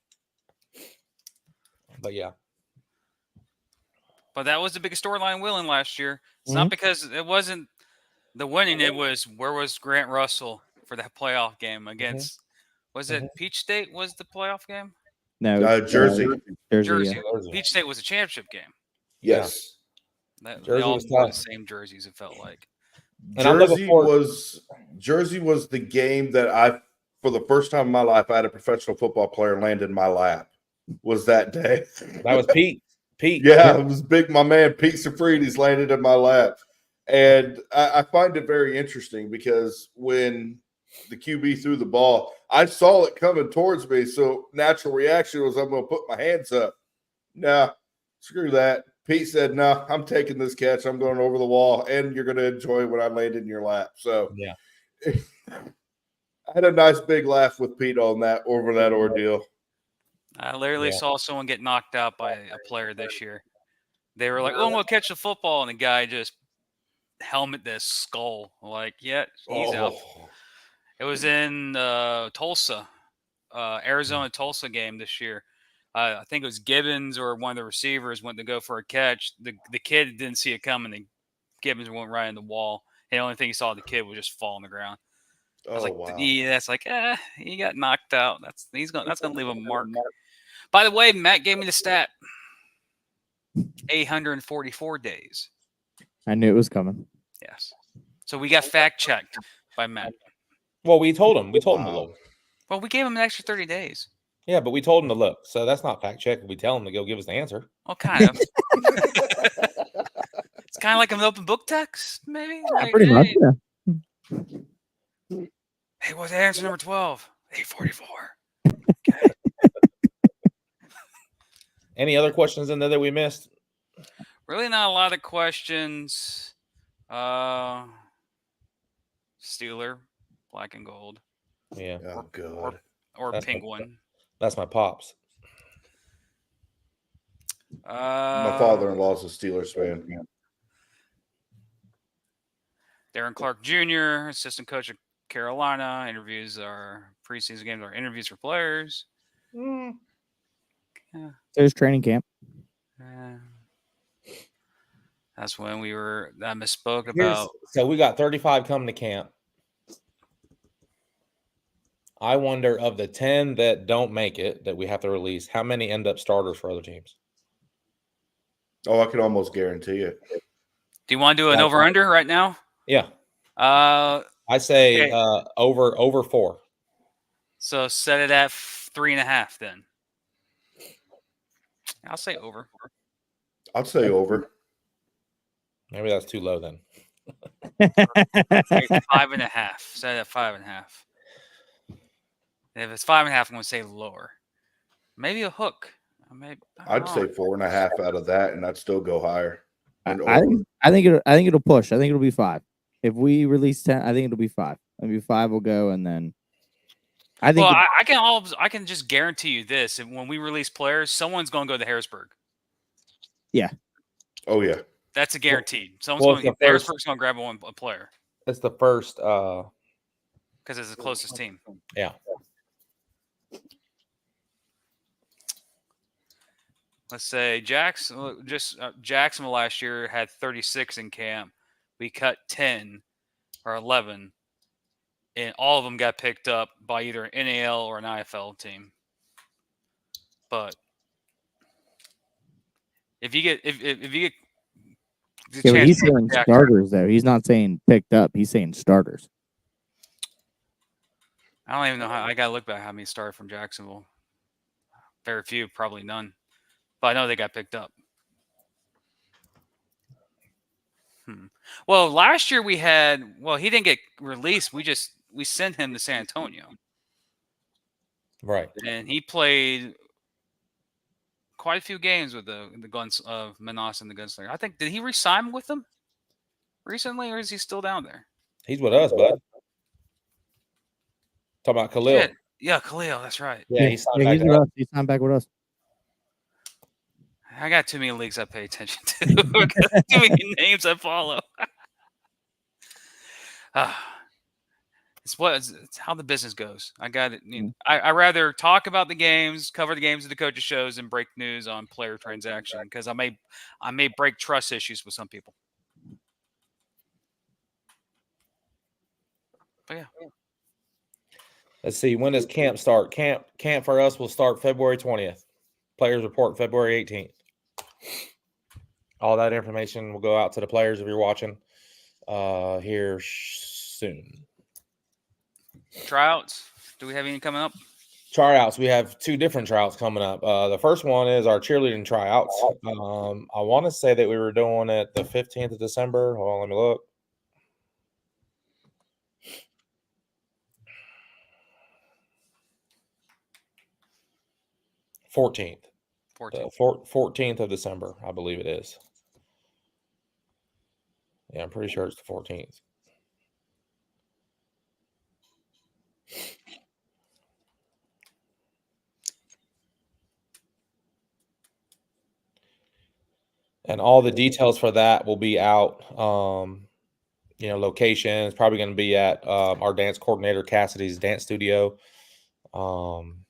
But yeah. But that was the biggest storyline winning last year. It's not because it wasn't the winning. It was, where was Grant Russell for that playoff game against, was it Peach State was the playoff game? No, Jersey. Jersey. Yeah. Peach State was a championship game. Yes. They all wore the same jerseys, it felt like. Jersey was the game that for the first time in my life, I had a professional football player land in my lap. Was that day? That was Pete. Yeah, it was big. My man Pete Safrides landed in my lap, and I find it very interesting because when the QB threw the ball, I saw it coming towards me. So natural reaction was, I'm going to put my hands up. Nah, screw that. Pete said, no, I'm taking this catch. I'm going over the wall, and you're going to enjoy when I land in your lap. So yeah, I had a nice big laugh with Pete on that over that ordeal. I literally saw someone get knocked out by a player this year. They were like, oh, I'm going to catch the football. And the guy just helmet this skull. Like, yeah, he's out. It was in Tulsa, Arizona-Tulsa game this year. I think it was Gibbons or one of the receivers went to go for a catch. The kid didn't see it coming. And Gibbons went right in the wall. And the only thing he saw the kid was just fall on the ground. I was like, wow. That's like, he got knocked out. That's gonna leave a mark. By the way, Matt gave me the stat. 844 days. I knew it was coming. Yes. So we got fact checked by Matt. Well, we told him. To look. Well, we gave him an extra 30 days. Yeah, but we told him to look. So that's not fact check. We tell him to go give us the answer. Well, kind of. It's kind of like an open book text, maybe. Yeah, pretty much. Yeah. Hey, what's answer number 12? 844. Any other questions in there that we missed? Really not a lot of questions. Steeler, black and gold, Yeah, Oh God. or That's penguin. that's my pops. My father-in-law's a Steelers fan. Darren Clark Jr., assistant coach of Carolina, interviews our preseason games, our interviews for players. There's training camp. That's when I misspoke about. So we got 35 coming to camp. I wonder, of the 10 that don't make it, that we have to release, how many end up starters for other teams? Oh, I can almost guarantee it. Do you want to do an over under right now? Yeah. I say okay. over 4. So set it at 3.5 then. I'll say over. I'd say over. Maybe that's too low then. 5.5. Set it at 5.5. If it's 5.5, I'm going to say lower. Maybe a hook. I'd say 4.5 out of that, and I'd still go higher. I think it'll push. I think it'll be 5. If we release 10, I think it'll be 5. Maybe 5 will go, and then I think. Well, I can just guarantee you this: when we release players, someone's going to go to Harrisburg. Yeah. Oh yeah. That's a guaranteed. Harrisburg's going to grab a player. It's the first. Because it's the closest team. Yeah. Let's say Jacksonville last year had 36 in camp. We cut 10 or 11, and all of them got picked up by either an NAL or an IFL team. But if you get yeah, but he's saying starters though. He's not saying picked up. He's saying starters. I don't even know how. I gotta look back how many started from Jacksonville. Very few, probably none. But I know they got picked up. Well, last year we had. Well, he didn't get released. We sent him to San Antonio. Right. And he played quite a few games with the Guns of Menas and the Gunslinger. I think, did he re-sign with them recently, or is he still down there? He's with us, bud. Talking about Khalil. Yeah, Khalil. That's right. Yeah, he's with us. He signed back with us. I got too many leagues I pay attention to. Too many names I follow. It's how the business goes. I got it. I rather talk about the games, cover the games of the coaches shows, and break news on player transaction because I may break trust issues with some people. But yeah. Let's see. When does camp start? Camp for us will start February 20th. Players report February 18th. All that information will go out to the players if you're watching here soon. Tryouts. Do we have any coming up? Tryouts. We have 2 different tryouts coming up. The first one is our cheerleading tryouts. I want to say that we were doing it the 15th of December. Hold on, let me look. $14th. 14th of December, I believe it is. Yeah, I'm pretty sure it's the 14th. And all the details for that will be out. Location is probably going to be at our dance coordinator Cassidy's dance studio on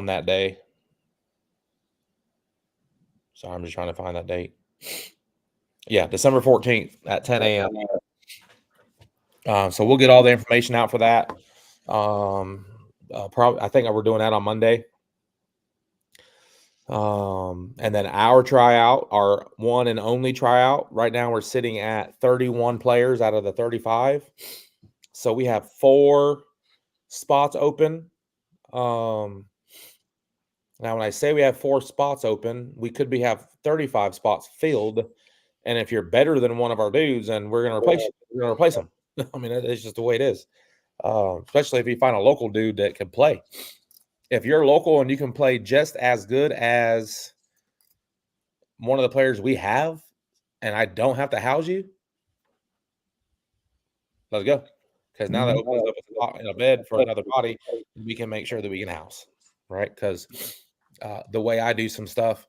that day. Sorry, I'm just trying to find that date. Yeah, December 14th at 10 a.m. So we'll get all the information out for that. I think we're doing that on Monday. And then our tryout, our one and only tryout, right now we're sitting at 31 players out of the 35. So we have 4 spots open. Now, when I say we have 4 spots open, we could have 35 spots filled. And if you're better than one of our dudes, then we're going to replace you. We're going to replace them. I mean, it's just the way it is. especially if you find a local dude that can play. If you're local and you can play just as good as one of the players we have, and I don't have to house you, let's go. Because now that opens up a spot in a bed for another body, we can make sure that we can house, right? Because the way I do some stuff,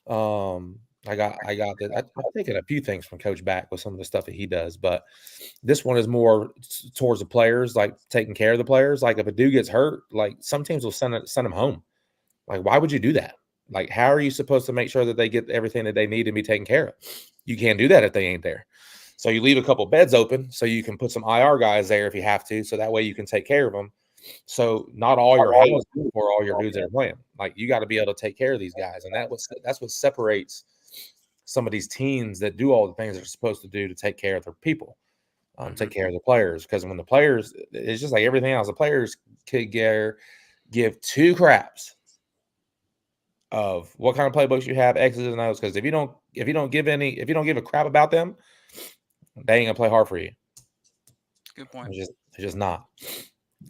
I got that. I've taken a few things from Coach back with some of the stuff that he does, but this one is more towards the players, like taking care of the players. Like if a dude gets hurt, like some teams will send him home. Like, why would you do that? Like, how are you supposed to make sure that they get everything that they need to be taken care of? You can't do that if they ain't there. So you leave a couple beds open so you can put some IR guys there if you have to, so that way you can take care of them. So not all your housing for all your dudes that are playing. Like you got to be able to take care of these guys, and that's what separates some of these teams that do all the things they're supposed to do to take care of their people, take care of the players. Because when the players, it's just like everything else. The players could give two craps of what kind of playbooks you have, X's and O's. Because if you don't give a crap about them, they ain't gonna play hard for you. Good point. It's just not.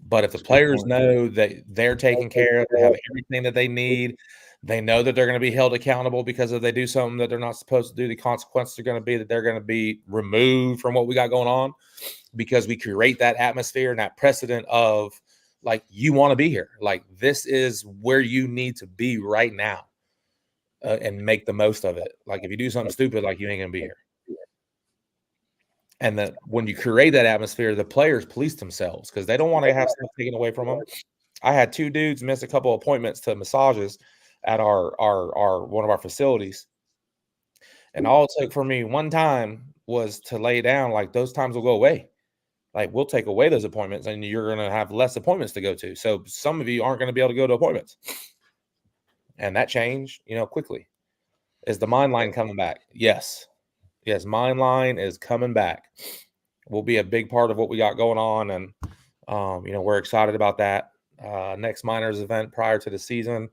But if the players know that they're taken care of, they have everything that they need, they know that they're going to be held accountable because if they do something that they're not supposed to do, the consequences are going to be that they're going to be removed from what we got going on, because we create that atmosphere and that precedent of like, you want to be here. Like, this is where you need to be right now, and make the most of it. Like, if you do something stupid, like, you ain't going to be here. And that when you create that atmosphere, the players police themselves because they don't want to have stuff taken away from them. I had two dudes miss a couple appointments to massages at our one of our facilities, and all it took for me one time was to lay down. Like, those times will go away. Like, we'll take away those appointments, and you're going to have less appointments to go to. So some of you aren't going to be able to go to appointments, and that changed, quickly. Is the mind line coming back? Yes. Yes, Mind Line is coming back. Will be a big part of what we got going on, and we're excited about that. Next Miners event prior to the season.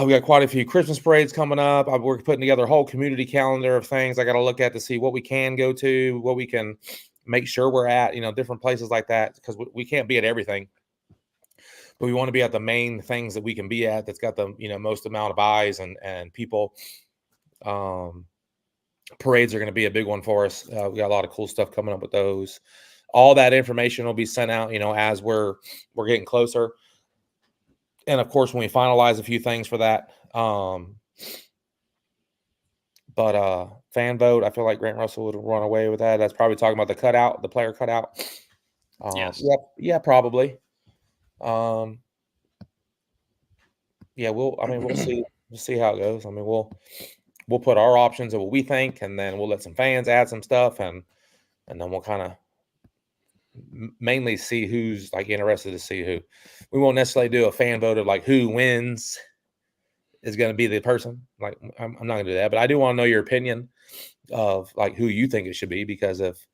We got quite a few Christmas parades coming up. We're putting together a whole community calendar of things I got to look at to see what we can go to, what we can make sure we're at, different places like that, because we can't be at everything. But we want to be at the main things that we can be at that's got the most amount of eyes and people. Parades are going to be a big one for us. We got a lot of cool stuff coming up with those. All that information will be sent out, as we're getting closer. And of course, when we finalize a few things for that. But fan vote, I feel like Grant Russell would run away with that. That's probably talking about the player cutout. Yes. Yeah, probably. Yeah, we'll see. We'll see how it goes. I mean, we'll put our options of what we think, and then we'll let some fans add some stuff, and then we'll kind of mainly see who's like interested to see who. We won't necessarily do a fan vote of like who wins is going to be the person. Like, I'm not going to do that, but I do want to know your opinion of like who you think it should be, because if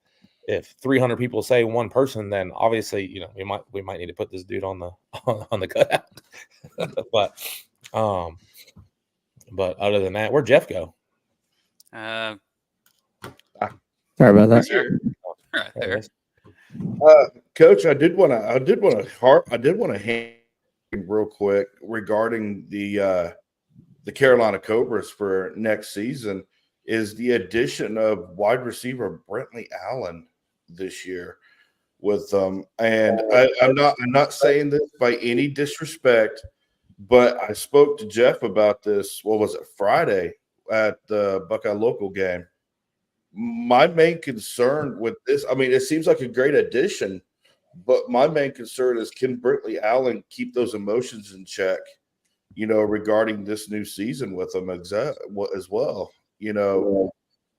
300 people say one person, then obviously we might need to put this dude on the cutout. But other than that, where'd Jeff go? Sorry about that. Right there. Coach, I did want to hang real quick regarding the Carolina Cobras for next season is the addition of wide receiver Brentley Allen this year with them. And I'm not saying this by any disrespect, but I spoke to Jeff about this. What was it, Friday at the Buckeye local game? My main concern with this, I mean, it seems like a great addition, but my main concern is, can Brentley Allen keep those emotions in check, regarding this new season with them as well.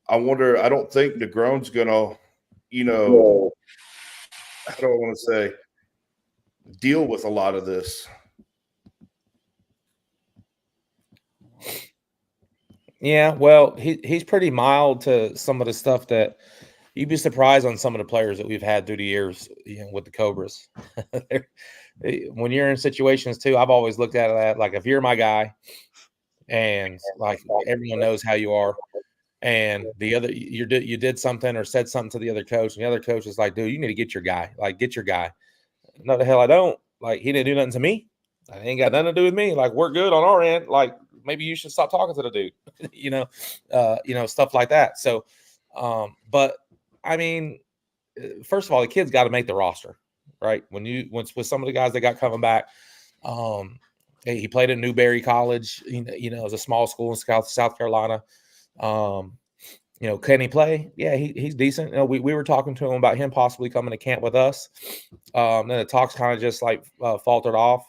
I wonder, I don't think Negron's going to, I don't want to say deal with a lot of this. Yeah, well, he's pretty mild to some of the stuff that you'd be surprised on some of the players that we've had through the years, with the Cobras. When you're in situations too, I've always looked at that like, if you're my guy and like everyone knows how you are, and the other you did something or said something to the other coach, and the other coach is like, dude, you need to get your guy. Like, get your guy. No, the hell I don't. Like, he didn't do nothing to me. It ain't got nothing to do with me. Like, we're good on our end. Like, maybe you should stop talking to the dude. Stuff like that. So, but I mean, first of all, the kid's got to make the roster, right? Once with some of the guys that got coming back, he played at Newberry College. It was a small school in South Carolina. Can he play? Yeah, he's decent. We were talking to him about him possibly coming to camp with us. Then the talks kind of just like faltered off.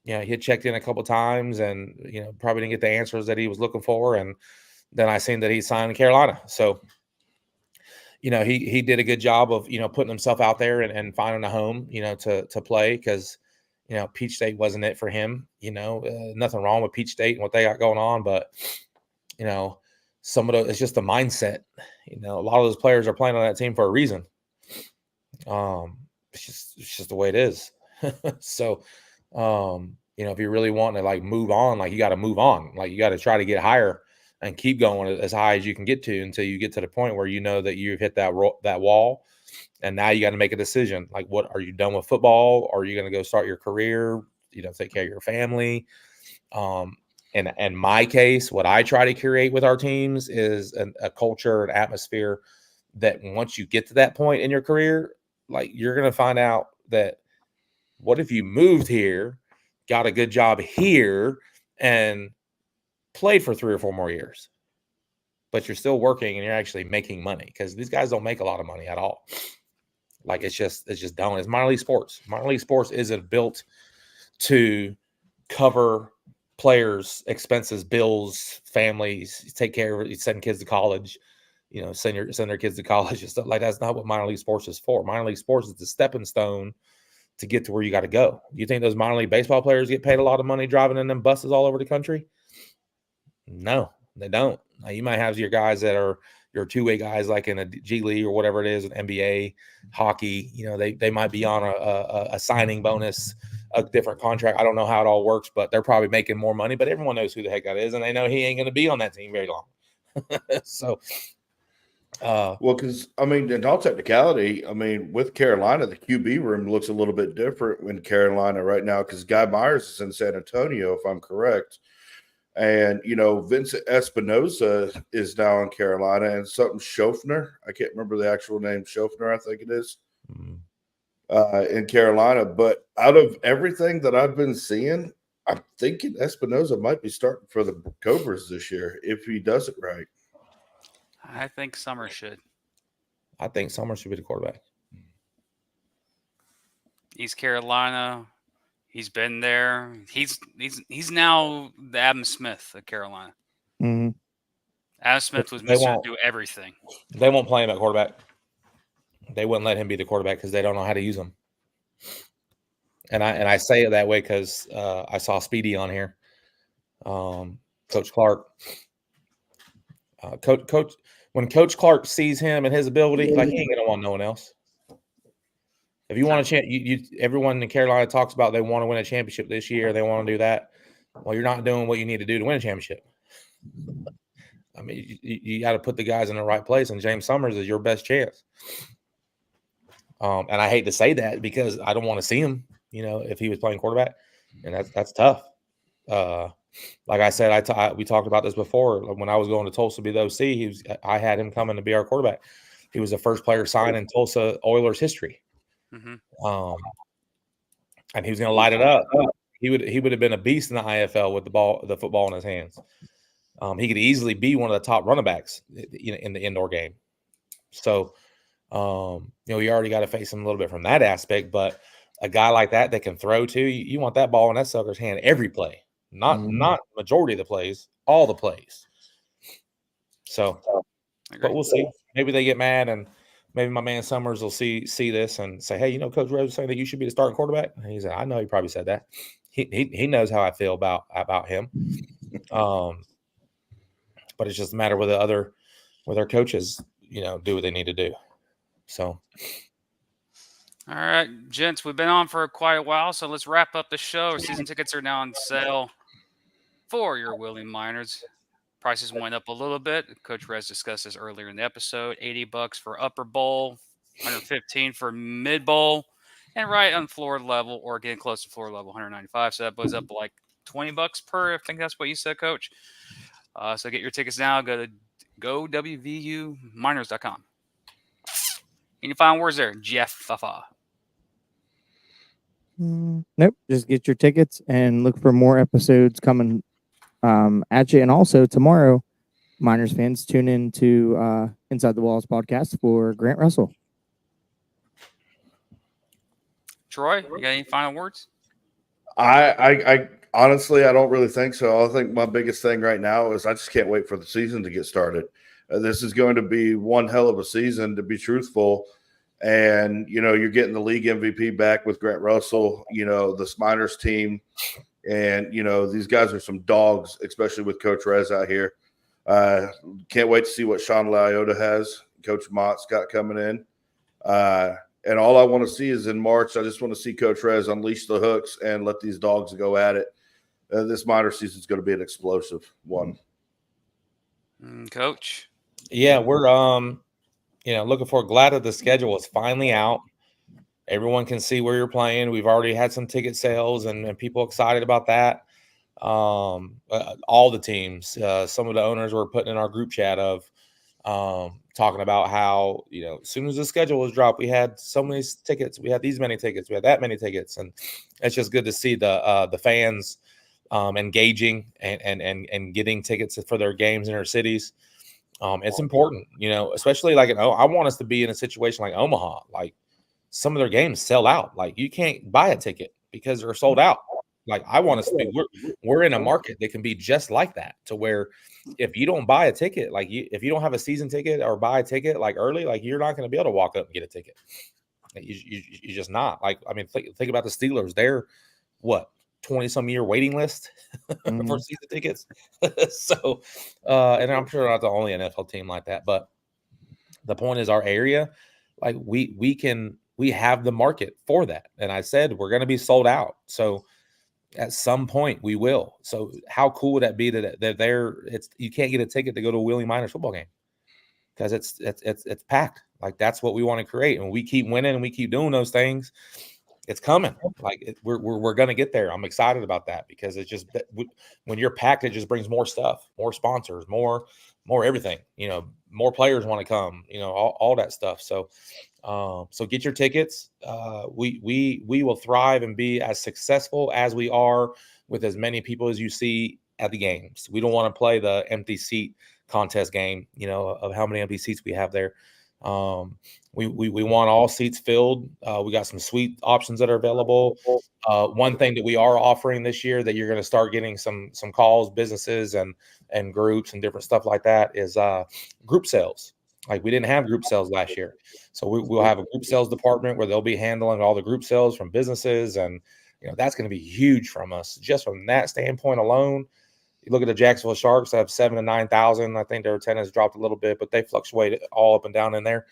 He had checked in a couple times and probably didn't get the answers that he was looking for. And then I seen that he signed in Carolina. So he did a good job of putting himself out there and finding a home to play, because Peach State wasn't it for him. Nothing wrong with Peach State and what they got going on, but some of it's just the mindset. A lot of those players are playing on that team for a reason. It's just the way it is. So, if you really want to like move on, like you got to move on. Like you got to try to get higher and keep going as high as you can get to until you get to the point where that you've hit that wall, and now you got to make a decision. Like, what are you done with football? Or are you going to go start your career? Take care of your family. In my case, what I try to create with our teams is a culture, an atmosphere that once you get to that point in your career, like you're going to find out that what if you moved here, got a good job here, and played for 3 or 4 more years, but you're still working and you're actually making money, because these guys don't make a lot of money at all. Like it's just don't. It's minor league sports. Minor league sports isn't built to cover players' expenses, bills, families, take care of it, send kids to college, send their kids to college and stuff like that. That's not what minor league sports is for. Minor league sports is the stepping stone to get to where you got to go. You think those minor league baseball players get paid a lot of money driving in them buses all over the country? No, they don't. Now, you might have your guys that are your two-way guys, like in a G League or whatever it is, an NBA, hockey. They might be on a signing bonus, a different contract. I don't know how it all works, but they're probably making more money. But everyone knows who the heck that is, and they know he ain't going to be on that team very long. So, because in all technicality, with Carolina, the QB room looks a little bit different in Carolina right now, because Guy Myers is in San Antonio, if I'm correct. And, Vincent Espinosa is now in Carolina, and something Schofner. I can't remember the actual name. Schofner, I think it is, in Carolina. But out of everything that I've been seeing, I'm thinking Espinosa might be starting for the Cobras this year if he does it right. I think Summer should. I think Summer should be the quarterback. East Carolina. He's been there. He's now the Adam Smith of Carolina. Mm-hmm. Adam Smith was Mr. Do everything. They won't play him at quarterback. They wouldn't let him be the quarterback because they don't know how to use him. And I say it that way because I saw Speedy on here. Coach Clark. Coach when Coach Clark sees him and his ability, like he ain't gonna want no one else. If you want to everyone in Carolina talks about they want to win a championship this year, they want to do that. Well, you're not doing what you need to do to win a championship. You got to put the guys in the right place, and James Summers is your best chance. And I hate to say that because I don't want to see him, if he was playing quarterback, and that's tough. Like I said, we talked about this before. When I was going to Tulsa to be the OC, I had him coming to be our quarterback. He was the first player signed in Tulsa Oilers history. Mm-hmm. And he was going to light it up. He would have been a beast in the IFL with the football in his hands. He could easily be one of the top running backs in the indoor game. So, you already got to face him a little bit from that aspect. But a guy like that can throw too. You want that ball in that sucker's hand every play, not majority of the plays, all the plays. So, but we'll see. Maybe they get mad, and maybe my man Summers will see this and say, "Hey, Coach Rose is saying that you should be the starting quarterback." And he said, "I know he probably said that. He knows how I feel about him." But it's just a matter with their coaches, do what they need to do. So, all right, gents, we've been on for quite a while, so let's wrap up the show. Season tickets are now on sale for your willing miners. Prices went up a little bit. Coach Rez discussed this earlier in the episode. $80 for upper bowl, $115 for mid bowl, and right on floor level or getting close to floor level, $195. So that goes up like $20 per. I think that's what you said, Coach. So get your tickets now. Go to gowvuminers.com. Any final words there, Jeff Fafa? Nope. Just get your tickets and look for more episodes coming at you. And also tomorrow, Miners fans, tune in to Inside the Walls podcast for Grant Russell. Troy, you got any final words? I honestly, I don't really think so. I think my biggest thing right now is I just can't wait for the season to get started. This is going to be one hell of a season, to be truthful. And, you're getting the league MVP back with Grant Russell, the Miners team. And, these guys are some dogs, especially with Coach Rez out here. Can't wait to see what Sean Lyota has, Coach Mott's got coming in. And all I want to see is in March, I just want to see Coach Rez unleash the hooks and let these dogs go at it. This minor season is going to be an explosive one. Coach? Yeah, we're looking for. Glad that the schedule is finally out. Everyone can see where you're playing. We've already had some ticket sales and people excited about that. All the teams, some of the owners were putting in our group chat of talking about how, as soon as the schedule was dropped, we had so many tickets, we had these many tickets, we had that many tickets. And it's just good to see the fans engaging and getting tickets for their games in their cities. It's important, especially I want us to be in a situation like Omaha, like some of their games sell out. Like you can't buy a ticket because they're sold out. Like I want us to be, we're in a market that can be just like that, to where if you don't buy a ticket, if you don't have a season ticket or buy a ticket early, you're not going to be able to walk up and get a ticket. You're just not. Think about the Steelers. They're what, 20-some year waiting list for season tickets. So, and I'm sure not the only NFL team like that, but the point is our area, we have the market for that. And I said, we're going to be sold out. So at some point we will. So how cool would that be that you can't get a ticket to go to a Wheeling Miners football game because it's packed. That's what we want to create. And we keep winning and we keep doing those things. It's coming. We're going to get there. I'm excited about that because it's just when you're packed, it just brings more stuff, more sponsors, more everything. More players want to come. All that stuff. So get your tickets. We will thrive and be as successful as we are with as many people as you see at the games. We don't want to play the empty seat contest game. Of how many empty seats we have there. We want all seats filled. We got some sweet options that are available. One thing that we are offering this year that you're going to start getting some calls, businesses and groups and different stuff like that is group sales. We didn't have group sales last year. So we'll have a group sales department where they'll be handling all the group sales from businesses. And, that's going to be huge from us. Just from that standpoint alone, you look at the Jacksonville Sharks, they have 7,000 to 9,000. I think their attendance dropped a little bit, but they fluctuate all up and down in there.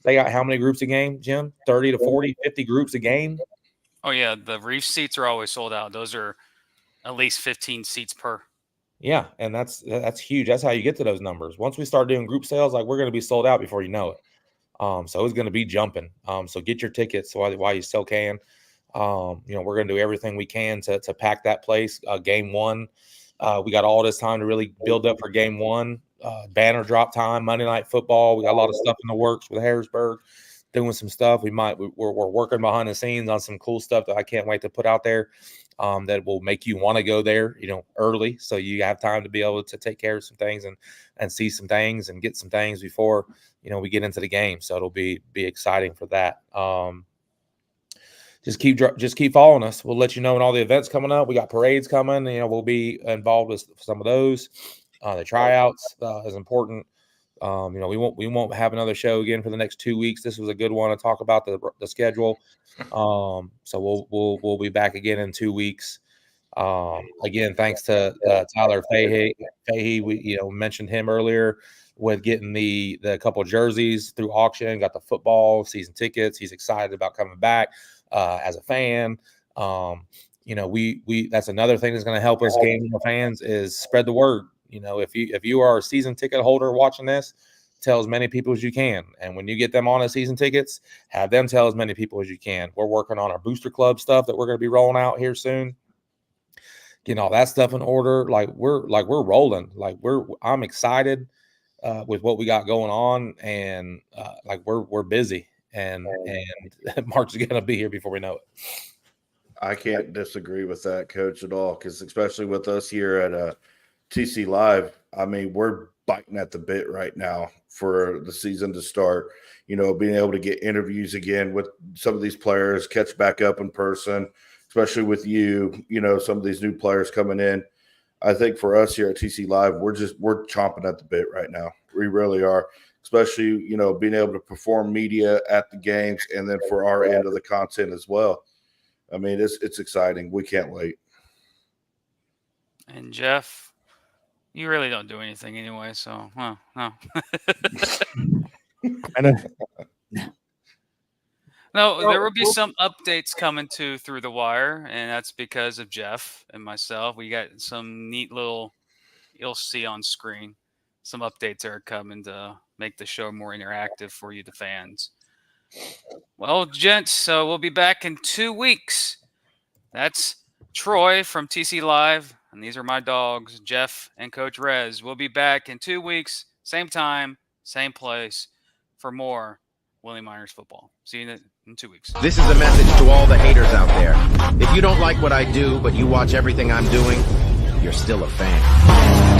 They got how many groups a game, Jim? 30 to 40, 50 groups a game? Oh, yeah. The Reef seats are always sold out. Those are at least 15 seats per. Yeah, and that's huge. That's how you get to those numbers. Once we start doing group sales, we're going to be sold out before you know it. So it's going to be jumping. So get your tickets while you still can. We're going to do everything we can to pack that place. Game one, we got all this time to really build up for game one. Banner drop time, Monday Night Football. We got a lot of stuff in the works with Harrisburg, doing some stuff. We're working behind the scenes on some cool stuff that I can't wait to put out there. That will make you want to go there, early, so you have time to be able to take care of some things and see some things and get some things before we get into the game. So it'll be exciting for that. Just keep following us. We'll let you know when all the events coming up. We got parades coming. We'll be involved with some of those. The tryouts is important. We won't have another show again for the next 2 weeks. This was a good one to talk about the schedule. So we'll be back again in 2 weeks. Again, thanks to Tyler Fahey. We mentioned him earlier with getting the couple of jerseys through auction. Got the football season tickets. He's excited about coming back as a fan. We that's another thing that's going to help us gain more fans is spread the word. if you are a season ticket holder watching this, tell as many people as you can. And when you get them on as season tickets, have them tell as many people as you can. We're working on our booster club stuff that we're going to be rolling out here soon. Getting all that stuff in order. We're rolling. I'm excited with what we got going on, and we're busy, and March is going to be here before we know it. I can't disagree with that, Coach, at all, because especially with us here at TC Live, I mean, we're biting at the bit right now for the season to start. Being able to get interviews again with some of these players, catch back up in person, especially with you, some of these new players coming in. I think for us here at TC Live, we're chomping at the bit right now. We really are, especially, being able to perform media at the games and then for our end of the content as well. I mean, it's exciting. We can't wait. And Jeff, you really don't do anything anyway, so no. I know. No, there will be some updates coming through the wire, and that's because of Jeff and myself. We got some neat little, you'll see on screen, some updates that are coming to make the show more interactive for you, the fans. Well, gents, so we'll be back in 2 weeks. That's Troy from TC Live, and these are my dogs, Jeff and Coach Rez. We'll be back in 2 weeks, same time, same place, for more Willie Miners football. See you in 2 weeks. This is a message to all the haters out there. If you don't like what I do, but you watch everything I'm doing, you're still a fan.